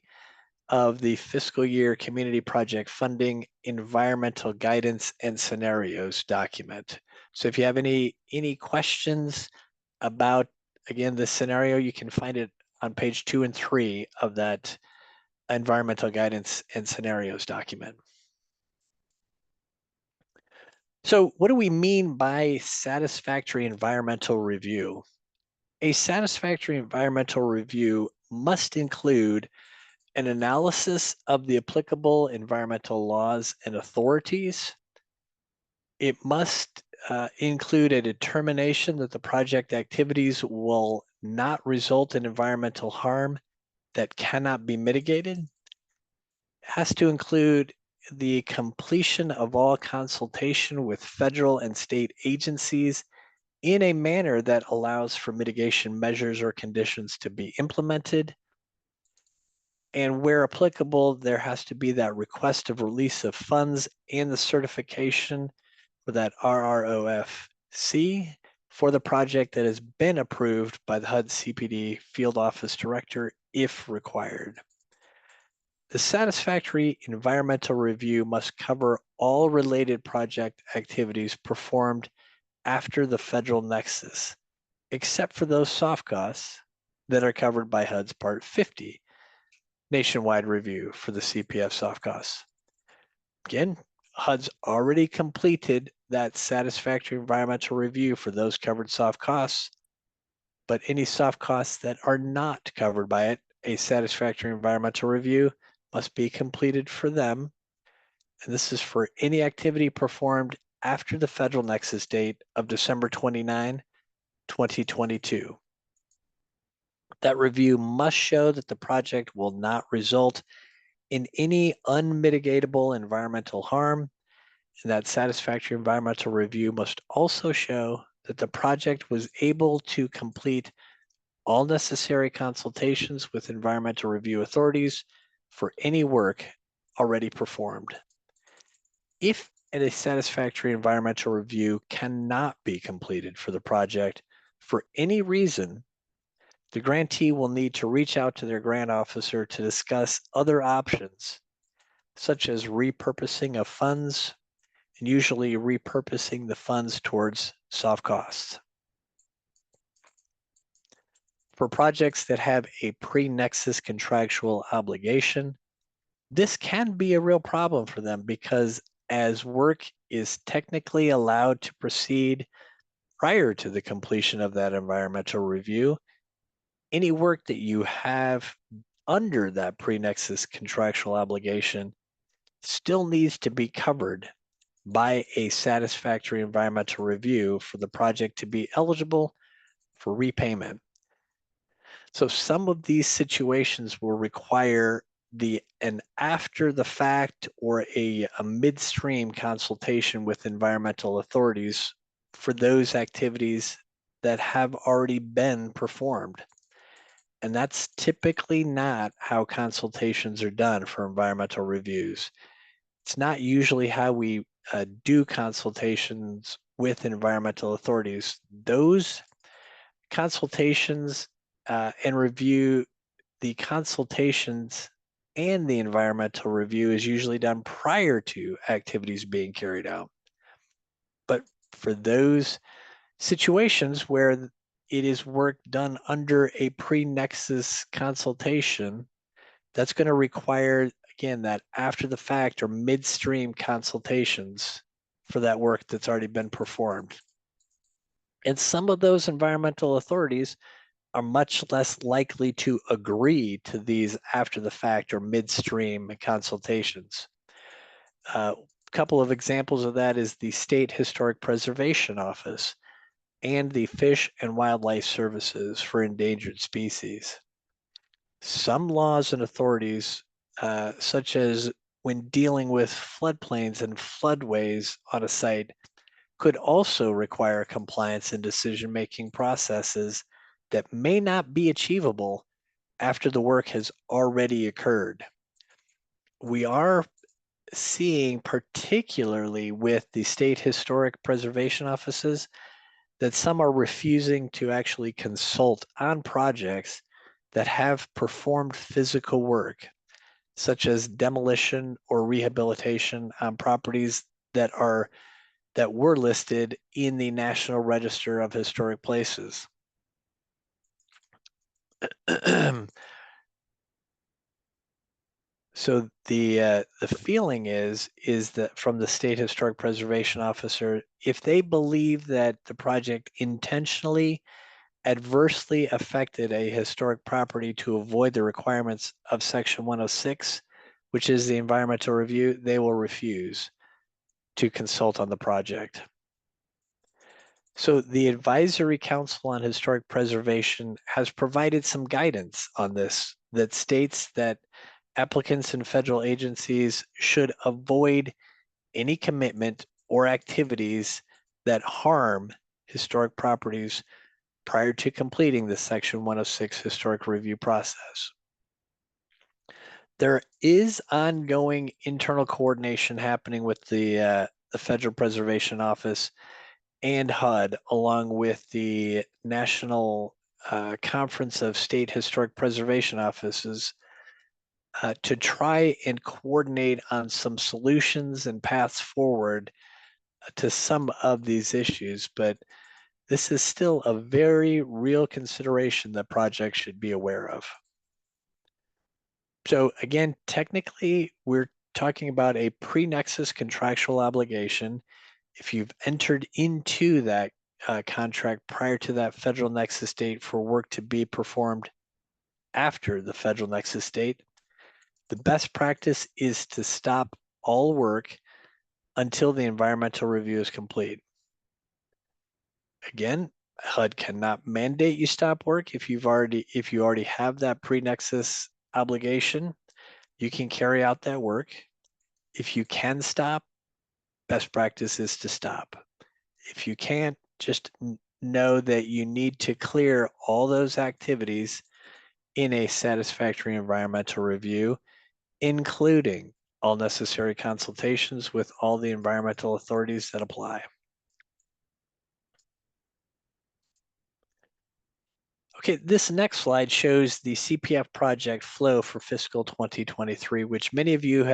Speaker 1: of the fiscal year community project funding environmental guidance and scenarios document. So if you have any questions about, again, this scenario, you can find it on page 2 and 3 of that environmental guidance and scenarios document. So what do we mean by satisfactory environmental review? A satisfactory environmental review must include an analysis of the applicable environmental laws and authorities. It must include a determination that the project activities will not result in environmental harm that cannot be mitigated. It has to include the completion of all consultation with federal and state agencies in a manner that allows for mitigation measures or conditions to be implemented. And where applicable, there has to be that request of release of funds and the certification for that RROFC for the project that has been approved by the HUD CPD Field Office Director if required. The satisfactory environmental review must cover all related project activities performed after the federal nexus, except for those soft costs that are covered by HUD's Part 50 nationwide review for the CPF soft costs. Again, HUD's already completed that satisfactory environmental review for those covered soft costs, but any soft costs that are not covered by it, a satisfactory environmental review must be completed for them. And this is for any activity performed after the federal nexus date of December 29, 2022. That review must show that the project will not result in any unmitigatable environmental harm, and that satisfactory environmental review must also show that the project was able to complete all necessary consultations with environmental review authorities for any work already performed. If a satisfactory environmental review cannot be completed for the project for any reason, the grantee will need to reach out to their grant officer to discuss other options, such as repurposing of funds, and usually repurposing the funds towards soft costs. For projects that have a pre-nexus contractual obligation, this can be a real problem for them because as work is technically allowed to proceed prior to the completion of that environmental review, any work that you have under that pre-nexus contractual obligation still needs to be covered by a satisfactory environmental review for the project to be eligible for repayment. So some of these situations will require an after the fact or a midstream consultation with environmental authorities for those activities that have already been performed. And that's typically not how consultations are done for environmental reviews. It's not usually how we do consultations with environmental authorities. Those consultations and review, the consultations and the environmental review is usually done prior to activities being carried out. But for those situations where it is work done under a pre-nexus consultation, that's going to require, again, that after the fact or midstream consultations for that work that's already been performed. And some of those environmental authorities are much less likely to agree to these after the fact or midstream consultations. A couple of examples of that is the State Historic Preservation Office and the Fish and Wildlife Services for endangered species. Some laws and authorities, such as when dealing with floodplains and floodways on a site, could also require compliance in decision-making processes that may not be achievable after the work has already occurred. We are seeing, particularly with the state historic preservation offices, that some are refusing to actually consult on projects that have performed physical work, such as demolition or rehabilitation on properties that were listed in the National Register of Historic Places. So the feeling is that from the state historic preservation officer, if they believe that the project intentionally adversely affected a historic property to avoid the requirements of Section 106, which is the environmental review, they will refuse to consult on the project. So the Advisory Council on Historic Preservation has provided some guidance on this that states that applicants and federal agencies should avoid any commitment or activities that harm historic properties prior to completing the Section 106 historic review process. There is ongoing internal coordination happening with the Federal Preservation Office and HUD, along with the National Conference of State Historic Preservation Offices, to try and coordinate on some solutions and paths forward to some of these issues. But this is still a very real consideration that projects should be aware of. So again, technically, we're talking about a pre-nexus contractual obligation. If you've entered into that contract prior to that federal nexus date for work to be performed after the federal nexus date, the best practice is to stop all work until the environmental review is complete. Again, HUD cannot mandate you stop work if you already have that pre-nexus obligation. You can carry out that work. If you can stop, best practice is to stop. If you can't, just know that you need to clear all those activities in a satisfactory environmental review, including all necessary consultations with all the environmental authorities that apply. Okay, this next slide shows the CPF project flow for fiscal 2023, which many of you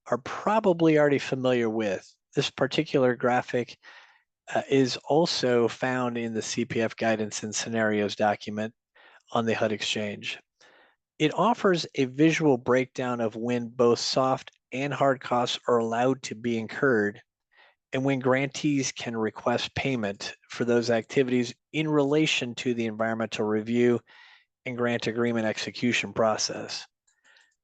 Speaker 1: are probably already familiar with. This particular graphic is also found in the CPF guidance and scenarios document on the HUD Exchange. It offers a visual breakdown of when both soft and hard costs are allowed to be incurred and when grantees can request payment for those activities in relation to the environmental review and grant agreement execution process.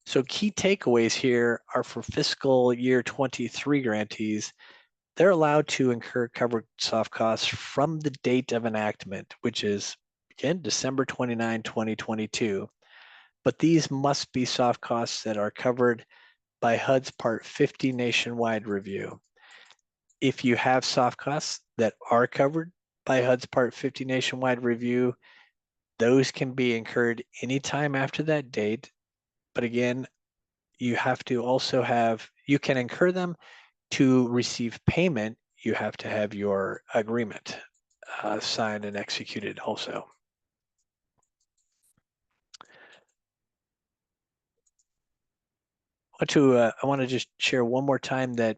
Speaker 1: So key takeaways here are for fiscal year 23 grantees, they're allowed to incur covered soft costs from the date of enactment, which is, again, December 29, 2022. But these must be soft costs that are covered by HUD's Part 50 nationwide review. If you have soft costs that are covered by HUD's Part 50 nationwide review, those can be incurred anytime after that date. But again, you can incur them. To receive payment, you have to have your agreement signed and executed also. I want to just share one more time that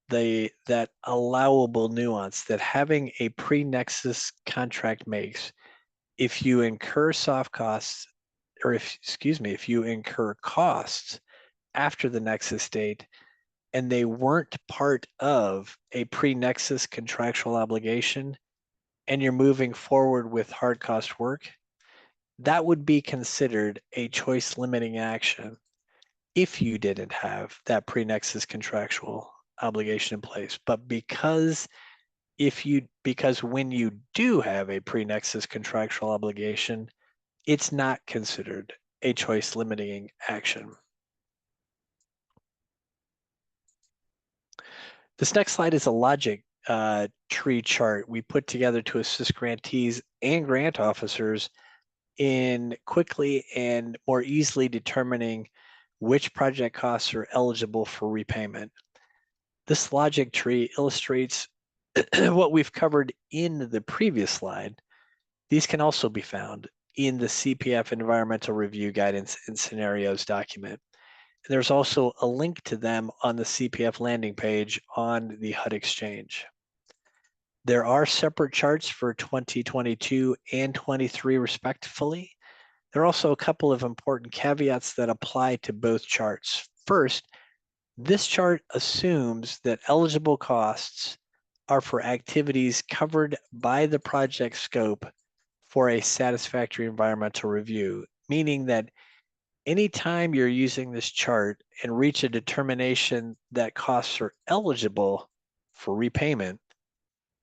Speaker 1: that allowable nuance that having a pre-nexus contract makes. If you incur soft costs, or if you incur costs after the nexus date and they weren't part of a pre-nexus contractual obligation and you're moving forward with hard cost work, that would be considered a choice limiting action if you didn't have that pre-nexus contractual obligation in place. But because when you do have a pre-nexus contractual obligation, it's not considered a choice limiting action. This next slide is a logic tree chart we put together to assist grantees and grant officers in quickly and more easily determining which project costs are eligible for repayment. This logic tree illustrates what we've covered in the previous slide. These can also be found in the CPF Environmental Review Guidance and Scenarios document. There's also a link to them on the CPF landing page on the HUD Exchange. There are separate charts for 2022 and 23 respectively. There are also a couple of important caveats that apply to both charts. First, this chart assumes that eligible costs are for activities covered by the project scope for a satisfactory environmental review, meaning that anytime you're using this chart and reach a determination that costs are eligible for repayment,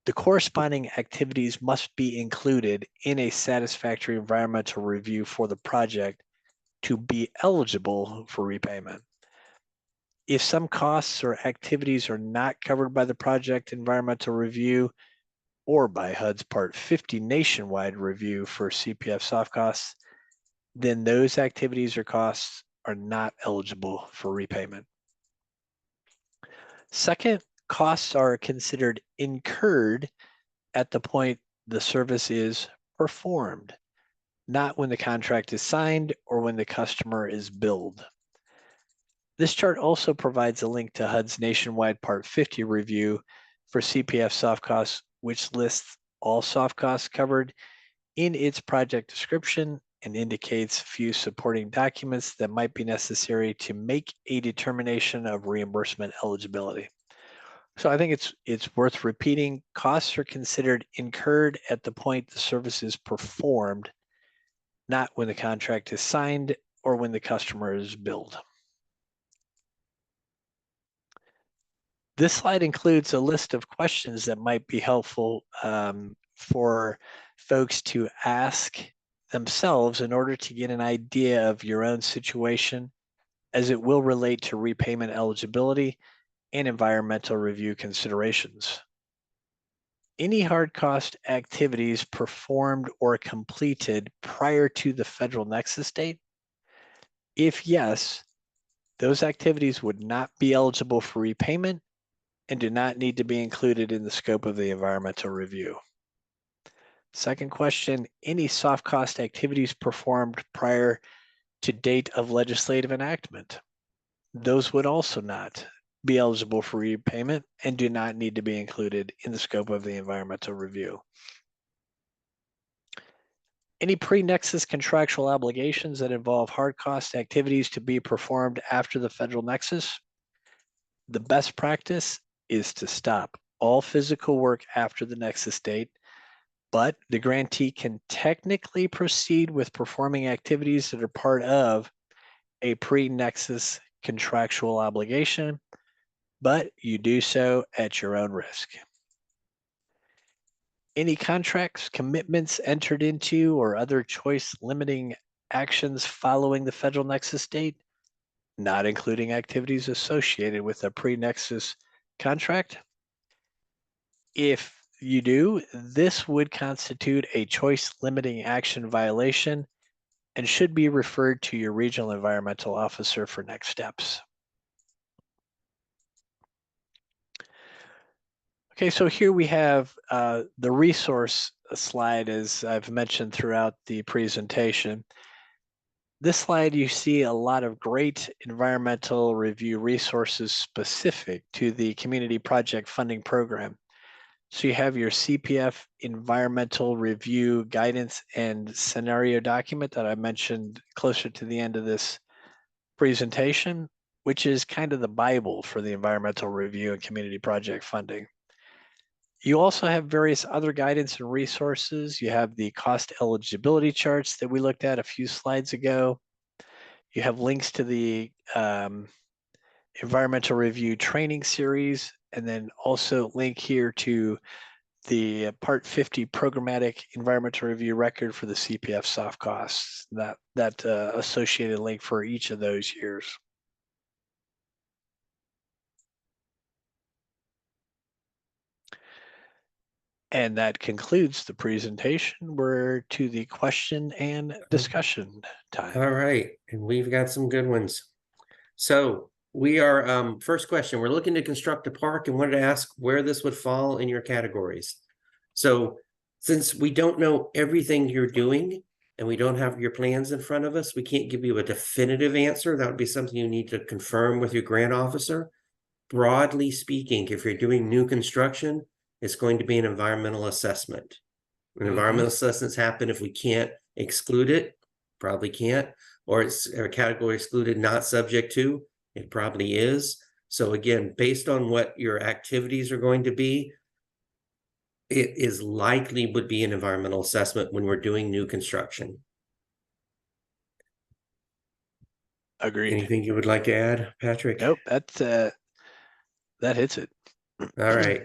Speaker 1: The corresponding activities must be included in a satisfactory environmental review for the project to be eligible for repayment. If some costs or activities are not covered by the project environmental review or by HUD's Part 50 nationwide review for CPF soft costs, then those activities or costs are not eligible for repayment. Second, costs are considered incurred at the point the service is performed, not when the contract is signed or when the customer is billed. This chart also provides a link to HUD's nationwide Part 50 review for CPF soft costs, which lists all soft costs covered in its project description and indicates a few supporting documents that might be necessary to make a determination of reimbursement eligibility. So I think it's worth repeating. Costs are considered incurred at the point the service is performed, not when the contract is signed or when the customer is billed. This slide includes a list of questions that might be helpful for folks to ask themselves in order to get an idea of your own situation, as it will relate to repayment eligibility and environmental review considerations. Any hard cost activities performed or completed prior to the federal nexus date? If yes, those activities would not be eligible for repayment and do not need to be included in the scope of the environmental review. Second question, any soft cost activities performed prior to date of legislative enactment? Those would also not be eligible for repayment and do not need to be included in the scope of the environmental review. Any pre-nexus contractual obligations that involve hard cost activities to be performed after the federal nexus? The best practice is to stop all physical work after the nexus date, but the grantee can technically proceed with performing activities that are part of a pre-nexus contractual obligation, but you do so at your own risk. Any contracts, commitments entered into, or other choice limiting actions following the federal nexus date, not including activities associated with a pre-nexus contract? If you do, this would constitute a choice limiting action violation and should be referred to your regional environmental officer for next steps. Okay, so here we have the resource slide, as I've mentioned throughout the presentation. This slide, you see a lot of great environmental review resources specific to the Community Project Funding Program. So you have your CPF environmental review guidance and scenario document that I mentioned closer to the end of this presentation, which is kind of the Bible for the environmental review and community project funding. You also have various other guidance and resources. You have the cost eligibility charts that we looked at a few slides ago. You have links to the environmental review training series, and then also link here to the Part 50 programmatic environmental review record for the CPF soft costs, that associated link for each of those years. And that concludes the presentation. We're to the question and discussion time.
Speaker 2: All right, and we've got some good ones. So we are, first question, we're looking to construct a park and wanted to ask where this would fall in your categories. So since we don't know everything you're doing and we don't have your plans in front of us, we can't give you a definitive answer. That would be something you need to confirm with your grant officer. Broadly speaking, if you're doing new construction, it's going to be an environmental assessment. An environmental assessments happen if we can't exclude it, probably can't, or it's a category excluded, not subject to, it probably is. So again, based on what your activities are going to be, it is likely would be an environmental assessment when we're doing new construction.
Speaker 1: Agreed.
Speaker 2: Anything you would like to add, Patrick?
Speaker 1: Nope, that hits it.
Speaker 2: All right.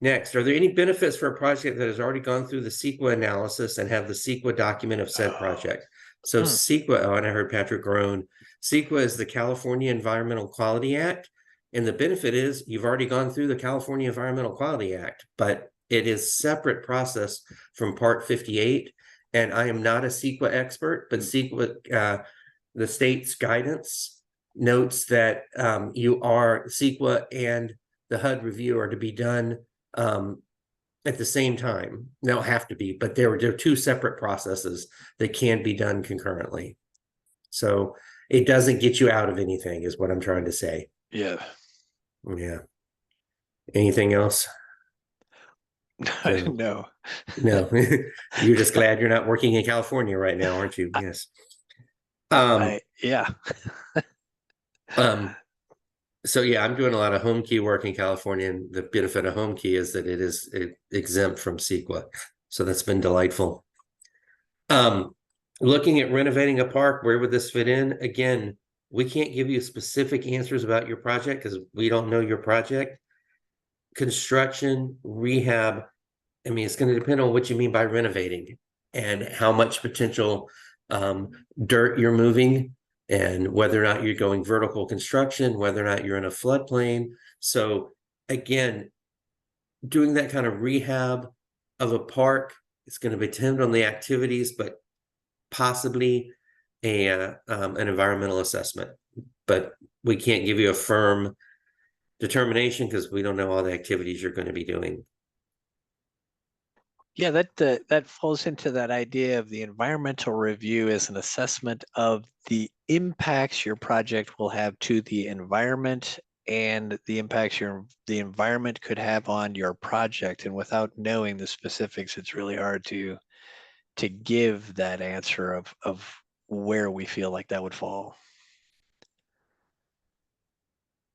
Speaker 2: Next, are there any benefits for a project that has already gone through the CEQA analysis and have the CEQA document of said project? So CEQA, oh, and I heard Patrick groan. CEQA is the California Environmental Quality Act. And the benefit is you've already gone through the California Environmental Quality Act, but it is separate process from Part 58. And I am not a CEQA expert, but CEQA, the state's guidance notes that you are CEQA and the HUD review are to be done at the same time. They don't have to be, but there are two separate processes that can be done concurrently. So it doesn't get you out of anything, is what I'm trying to say.
Speaker 1: Yeah.
Speaker 2: Yeah. Anything else?
Speaker 1: No.
Speaker 2: No. You're just glad you're not working in California right now, aren't you? Yes.
Speaker 1: Yeah.
Speaker 2: So yeah, I'm doing a lot of home key work in California, and the benefit of home key is that it is exempt from CEQA. So that's been delightful. Looking at renovating a park, where would this fit in? Again, we can't give you specific answers about your project because we don't know your project. Construction, rehab, I mean, it's going to depend on what you mean by renovating and how much potential dirt you're moving, and whether or not you're going vertical construction, whether or not you're in a floodplain. So again, doing that kind of rehab of a park, it's going to depend on the activities, but possibly an environmental assessment. But we can't give you a firm determination because we don't know all the activities you're going to be doing.
Speaker 1: Yeah, that falls into that idea of the environmental review as an assessment of the impacts your project will have to the environment and the impacts the environment could have on your project. And without knowing the specifics, it's really hard to give that answer of where we feel like that would fall.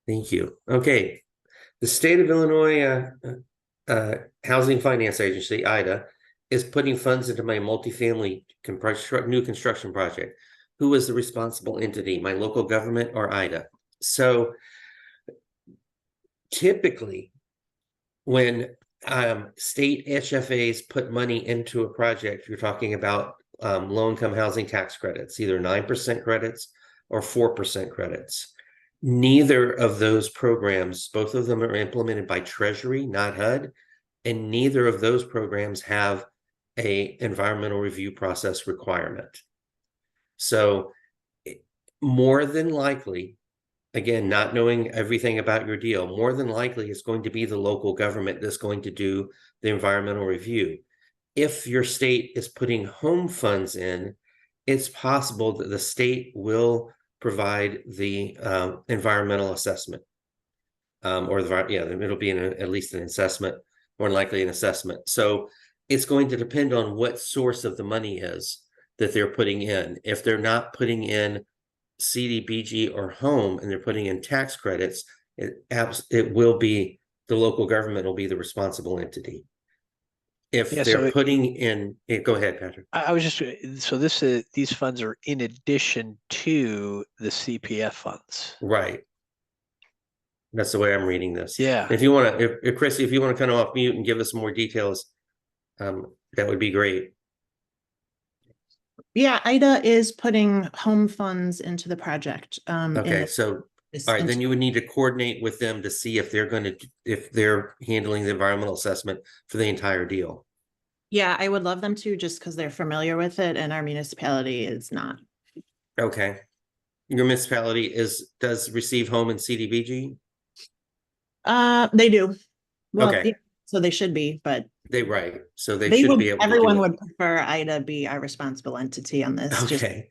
Speaker 2: Thank you. Okay. The state of Illinois Housing Finance Agency, IDA, is putting funds into my multifamily new construction project. Who is the responsible entity, my local government or IDA? So typically, when state HFAs put money into a project, you're talking about low-income housing tax credits, either 9% credits or 4% credits. Neither of those programs, both of them are implemented by Treasury, not HUD, and neither of those programs have a environmental review process requirement. So more than likely, again, not knowing everything about your deal, more than likely it's going to be the local government that's going to do the environmental review. If your state is putting home funds in, it's possible that the state will provide the environmental assessment, it'll be at least an assessment, more than likely an assessment. So it's going to depend on what source of the money is that they're putting in. If they're not putting in CDBG or home and they're putting in tax credits, it will be the local government will be the responsible entity. If they're putting in, go ahead, Patrick.
Speaker 1: I was just, so these funds are in addition to the CPF funds.
Speaker 2: Right. That's the way I'm reading this.
Speaker 1: Yeah.
Speaker 2: If you want to, if Chrissy, if you want to come off mute and give us more details, that would be great.
Speaker 3: Yeah, IDA is putting home funds into the project.
Speaker 2: Okay, so all right, then you would need to coordinate with them to see if they're handling the environmental assessment for the entire deal.
Speaker 3: Yeah, I would love them to, just because they're familiar with it and our municipality is not.
Speaker 2: Okay. Your municipality does receive home and CDBG?
Speaker 3: They do. Well,
Speaker 2: okay.
Speaker 3: Yeah, so they should be, but
Speaker 2: so they should be able to
Speaker 3: everyone would prefer IDA be our responsible entity on this.
Speaker 2: Okay.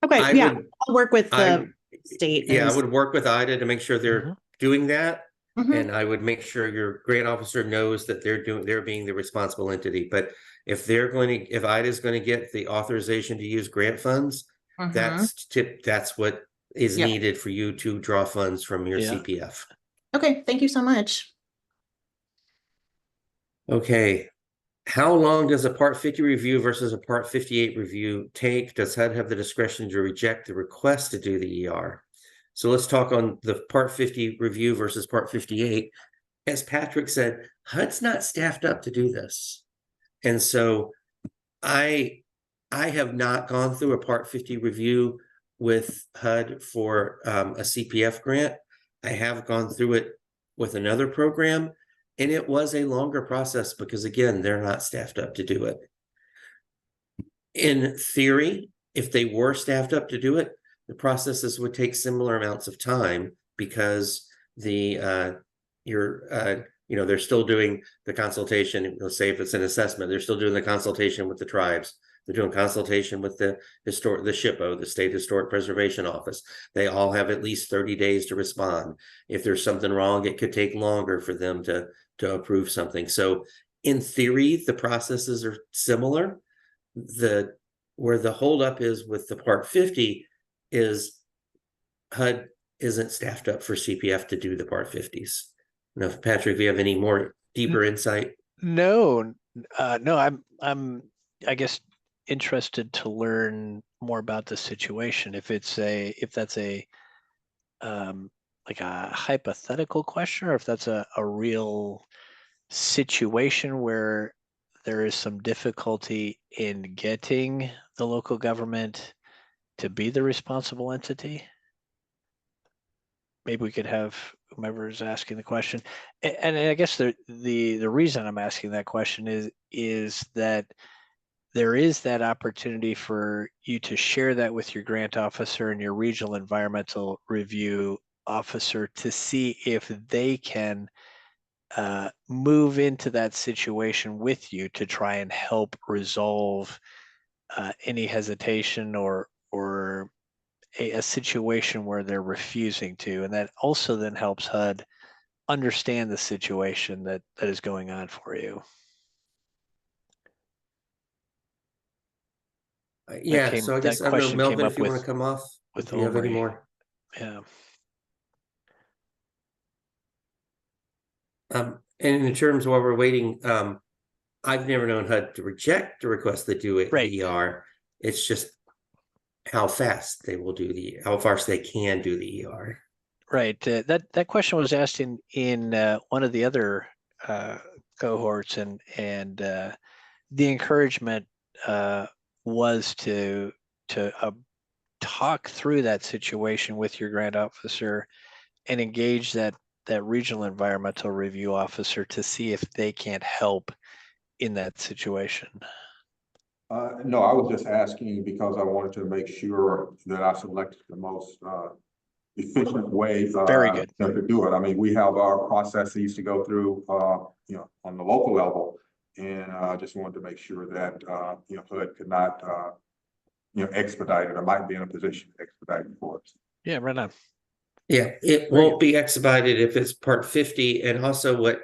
Speaker 3: Okay, yeah, I'll work with the state.
Speaker 2: Yeah, I would work with IDA to make sure they're doing that.
Speaker 3: Mhm.
Speaker 2: And I would make sure your grant officer knows that they're being the responsible entity. But if IDA is going to get the authorization to use grant funds, that's what is needed for you to draw funds from your CPF.
Speaker 3: Okay, thank you so much.
Speaker 2: Okay. How long does a Part 50 review versus a Part 58 review take? Does HUD have the discretion to reject the request to do the ER? So let's talk on the Part 50 review versus Part 58. as Patrick said, HUD's not staffed up to do this. And so I have not gone through a Part 50 review with HUD for a CPF grant. I have gone through it with another program, and it was a longer process because, again, they're not staffed up to do it. In theory, if they were staffed up to do it, the processes would take similar amounts of time because they're still doing the consultation. Let's say if it's an assessment, they're still doing the consultation with the tribes. They're doing consultation with the SHPO, the State Historic Preservation Office. They all have at least 30 days to respond. If there's something wrong, it could take longer for them to approve something. So in theory, the processes are similar. Where the holdup is with the Part 50 is HUD isn't staffed up for CPF to do the Part 50s. Now, Patrick, if you have any more deeper insight.
Speaker 1: No, I'm I guess interested to learn more about the situation. If that's a like a hypothetical question, or if that's a real situation where there is some difficulty in getting the local government to be the responsible entity. Maybe we could have whomever is asking the question. And I guess the reason I'm asking that question is that there is that opportunity for you to share that with your grant officer and your regional environmental review officer to see if they can move into that situation with you to try and help resolve any hesitation or a situation where they're refusing to. And that also then helps HUD understand the situation that is going on for you.
Speaker 2: Yeah, so I guess I don't know, Melvin, if you want to come off, if you have any more.
Speaker 1: Yeah.
Speaker 2: And in terms of while we're waiting, I've never known HUD to reject the request to do it
Speaker 1: Right.
Speaker 2: ER. It's just how fast they will do how fast they can do the ER.
Speaker 1: Right. That question was asked in one of the other cohorts, and the encouragement was to talk through that situation with your grant officer and engage that regional environmental review officer to see if they can't help in that situation.
Speaker 4: No, I was just asking because I wanted to make sure that I selected the most efficient way
Speaker 1: Very good.
Speaker 4: to do it. I mean, we have our processes to go through, on the local level, and I just wanted to make sure that HUD could not expedite it, or might be in a position to expedite it for us.
Speaker 1: Yeah, right on.
Speaker 2: Yeah, it won't be expedited if it's Part 50. And also what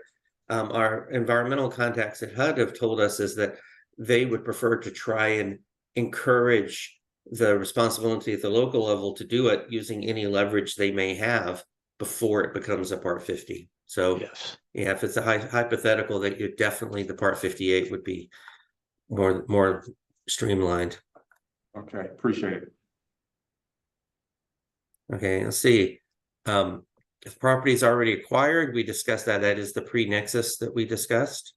Speaker 2: our environmental contacts at HUD have told us is that they would prefer to try and encourage the responsibility at the local level to do it using any leverage they may have before it becomes a Part 50. So
Speaker 1: yes.
Speaker 2: Yeah, if it's a hypothetical, that you definitely the Part 58 would be more streamlined.
Speaker 4: Okay, appreciate it.
Speaker 2: Okay, let's see. If property is already acquired, we discussed that. That is the pre-nexus that we discussed.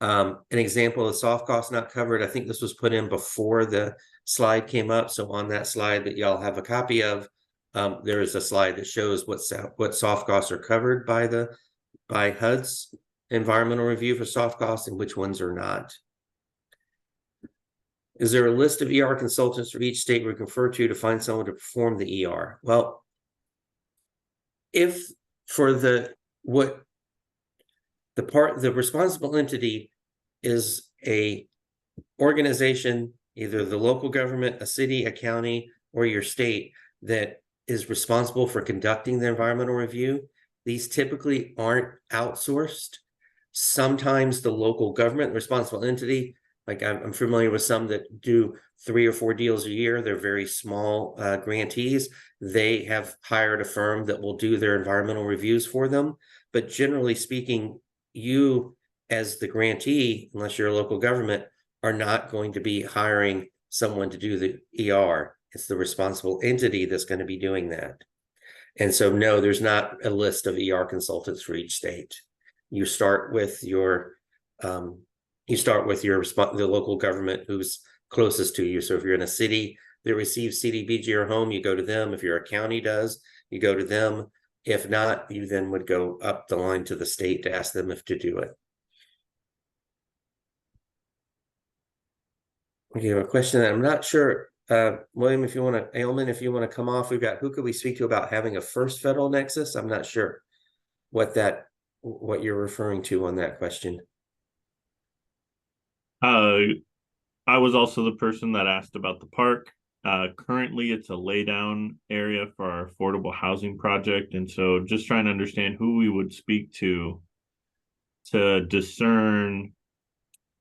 Speaker 2: An example of soft costs not covered. I think this was put in before the slide came up. So on that slide that y'all have a copy of, there is a slide that shows what soft costs are covered by HUD's environmental review for soft costs and which ones are not. Is there a list of ER consultants for each state we refer to find someone to perform the ER? Well, if for the responsible entity is a organization, either the local government, a city, a county, or your state that is responsible for conducting the environmental review, these typically aren't outsourced. Sometimes the local government responsible entity, like I'm familiar with some that do 3 or 4 deals a year. They're very small grantees. They have hired a firm that will do their environmental reviews for them. But generally speaking, you as the grantee, unless you're a local government, are not going to be hiring someone to do the ER. It's the responsible entity that's going to be doing that. And so, no, there's not a list of ER consultants for each state. you start with your the local government who's closest to you. So if you're in a city that receives CDBG or home, you go to them. If your county does, you go to them. If not, you then would go up the line to the state to ask them if to do it. We have a question that I'm not sure, William, if you want to, Ailman, if you want to come off, we've got, who could we speak to about having a first federal nexus? I'm not sure what you're referring to on that question.
Speaker 5: I was also the person that asked about the park. Currently, it's a laydown area for our affordable housing project. And so just trying to understand who we would speak to discern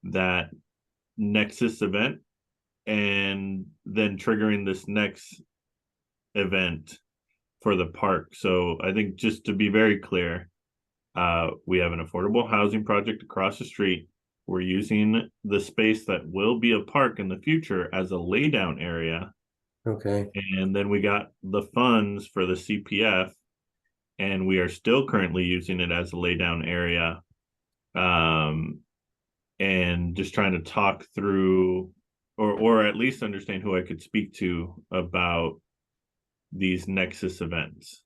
Speaker 5: that nexus event and then triggering this next event for the park. So I think just to be very clear, we have an affordable housing project across the street. We're using the space that will be a park in the future as a laydown area.
Speaker 2: Okay.
Speaker 5: And then we got the funds for the CPF, and we are still currently using it as a laydown area. And just trying to talk through or at least understand who I could speak to about these nexus events.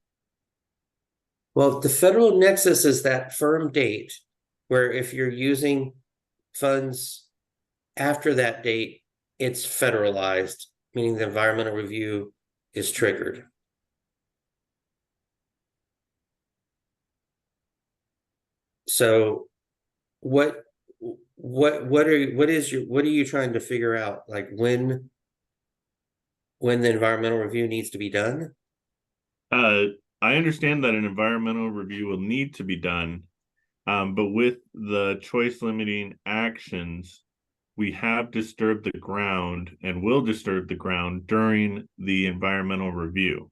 Speaker 2: Well, the federal nexus is that firm date where if you're using funds after that date, it's federalized, meaning the environmental review is triggered. So what are you trying to figure out? Like when the environmental review needs to be done?
Speaker 5: I understand that an environmental review will need to be done. But with the choice limiting actions, we have disturbed the ground and will disturb the ground during the environmental review.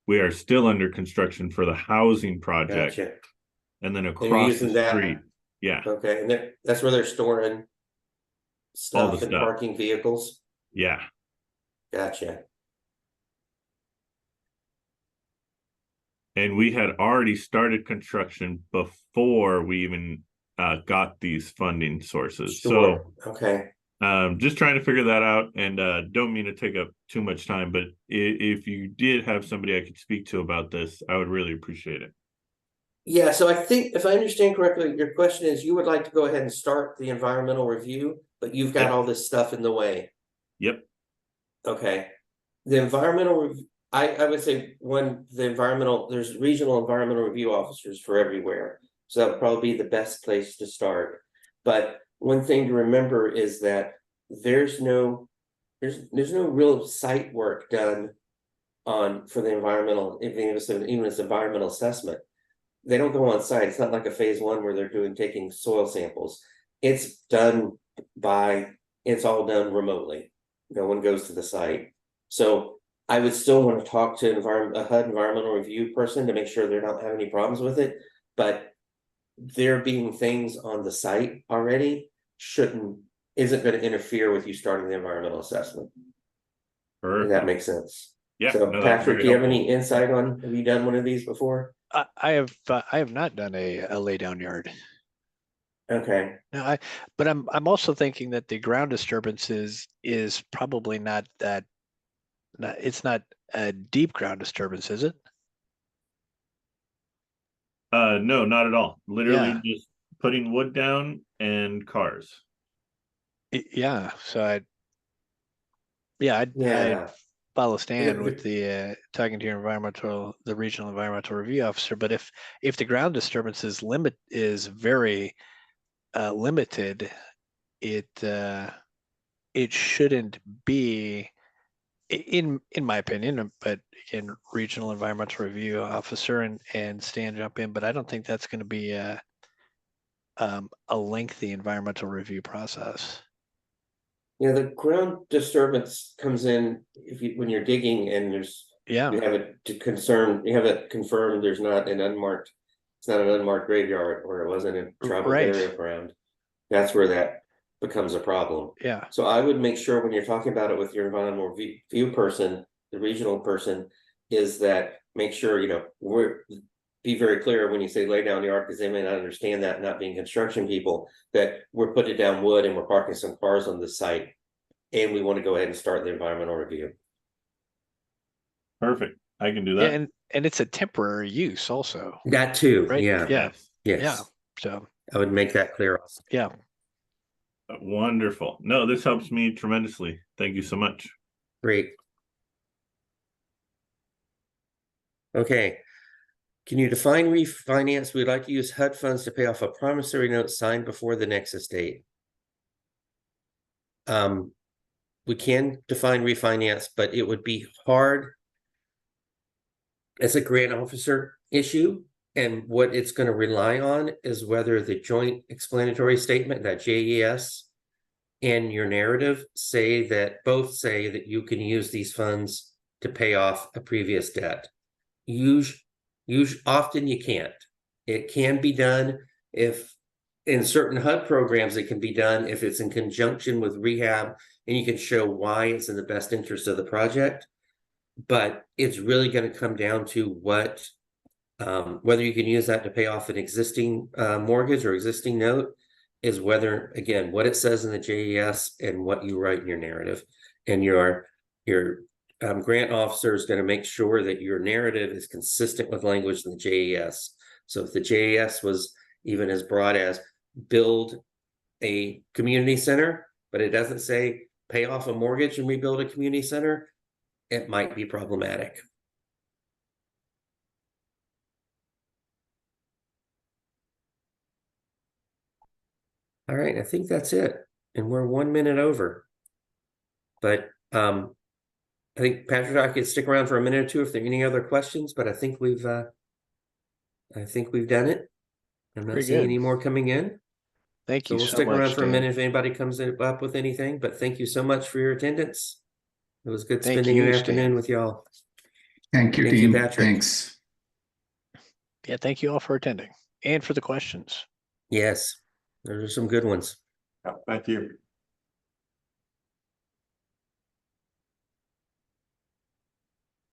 Speaker 5: We are still under construction for the housing project.
Speaker 2: Gotcha.
Speaker 5: And then across the street. Yeah.
Speaker 2: Okay. And that's where they're storing
Speaker 5: All
Speaker 2: stuff
Speaker 5: the
Speaker 2: and
Speaker 5: stuff.
Speaker 2: parking vehicles.
Speaker 5: Yeah.
Speaker 2: Gotcha.
Speaker 5: And we had already started construction before we even got these funding sources.
Speaker 2: Sure. So, okay.
Speaker 5: Just trying to figure that out, and don't mean to take up too much time, but if you did have somebody I could speak to about this, I would really appreciate it.
Speaker 2: Yeah, so I think if I understand correctly, your question is you would like to go ahead and start the environmental review, but you've got all this stuff in the way.
Speaker 5: Yep.
Speaker 2: Okay. The environmental review, I would say there's regional environmental review officers for everywhere. So that would probably be the best place to start. But one thing to remember is that there's no real site work done for the environmental, even if it's environmental assessment. They don't go on site. It's not like a phase 1 where they're taking soil samples. It's all done remotely. No one goes to the site. So I would still want to talk to a HUD environmental review person to make sure they don't have any problems with it. But there being things on the site already isn't going to interfere with you starting the environmental assessment. If that makes sense.
Speaker 5: Yeah.
Speaker 2: So Patrick, do you have any insight on, have you done one of these before?
Speaker 1: I have not done a laydown yard.
Speaker 2: Okay.
Speaker 1: No, but I'm also thinking that the ground disturbance is probably not that. It's not a deep ground disturbance, is it?
Speaker 5: No, not at all. Literally
Speaker 1: Yeah.
Speaker 5: just putting wood down and cars.
Speaker 1: Yeah. So I'd follow Stan with the talking to the regional environmental review officer. But if the ground disturbance is very limited, it shouldn't be, in my opinion. But again, regional environmental review officer and Stan jump in. But I don't think that's going to be a lengthy environmental review process.
Speaker 2: Yeah, the ground disturbance comes in when you're digging and you have it confirmed it's not an unmarked graveyard or it wasn't a tribal burial ground. That's where that becomes a problem.
Speaker 1: Yeah.
Speaker 2: So I would make sure when you're talking about it with your environmental review person, the regional person, is that make sure, be very clear when you say lay down the yard, because they may not understand that, not being construction people, that we're putting down wood and we're parking some cars on the site. And we want to go ahead and start the environmental review.
Speaker 5: Perfect. I can do
Speaker 1: Yeah,
Speaker 5: that.
Speaker 1: and it's a temporary use also,
Speaker 2: That too,
Speaker 1: right?
Speaker 2: yeah,
Speaker 1: Yeah.
Speaker 2: yes.
Speaker 1: Yeah. So,
Speaker 2: I would make that clear also.
Speaker 1: yeah.
Speaker 5: Wonderful. No, this helps me tremendously. Thank you so much.
Speaker 2: Great. Okay. Can you define refinance? We'd like to use HUD funds to pay off a promissory note signed before the nexus date. We can define refinance, but it would be hard as a grant officer issue. And what it's going to rely on is whether the joint explanatory statement, that JES, and your narrative both say that you can use these funds to pay off a previous debt. Often you can't. It can be done if in certain HUD programs, it can be done if it's in conjunction with rehab and you can show why it's in the best interest of the project. But it's really going to come down to whether you can use that to pay off an existing mortgage or existing note, is whether, again, what it says in the JES and what you write in your narrative. And your grant officer is going to make sure that your narrative is consistent with language in the JES. So if the JES was even as broad as build a community center, but it doesn't say pay off a mortgage and rebuild a community center, it might be problematic. All right, I think that's it. And we're 1 minute over. But I think Patrick, I could stick around for a minute or two if there are any other questions, but I think we've done it. I'm not
Speaker 1: Very
Speaker 2: seeing
Speaker 1: good.
Speaker 2: any more coming in.
Speaker 1: Thank
Speaker 2: So
Speaker 1: you
Speaker 2: we'll
Speaker 1: so
Speaker 2: stick
Speaker 1: much,
Speaker 2: around for a
Speaker 1: Dan.
Speaker 2: minute if anybody comes up with anything, but thank you so much for your attendance. It was good
Speaker 1: Thank
Speaker 2: spending an
Speaker 1: you,
Speaker 2: afternoon
Speaker 1: Stan.
Speaker 2: with y'all.
Speaker 6: Thank you,
Speaker 2: Thank you,
Speaker 6: Dean.
Speaker 2: Patrick.
Speaker 6: Thanks.
Speaker 1: Yeah, thank you all for attending and for the questions.
Speaker 2: Yes, those are some good ones.
Speaker 4: Yeah, thank you.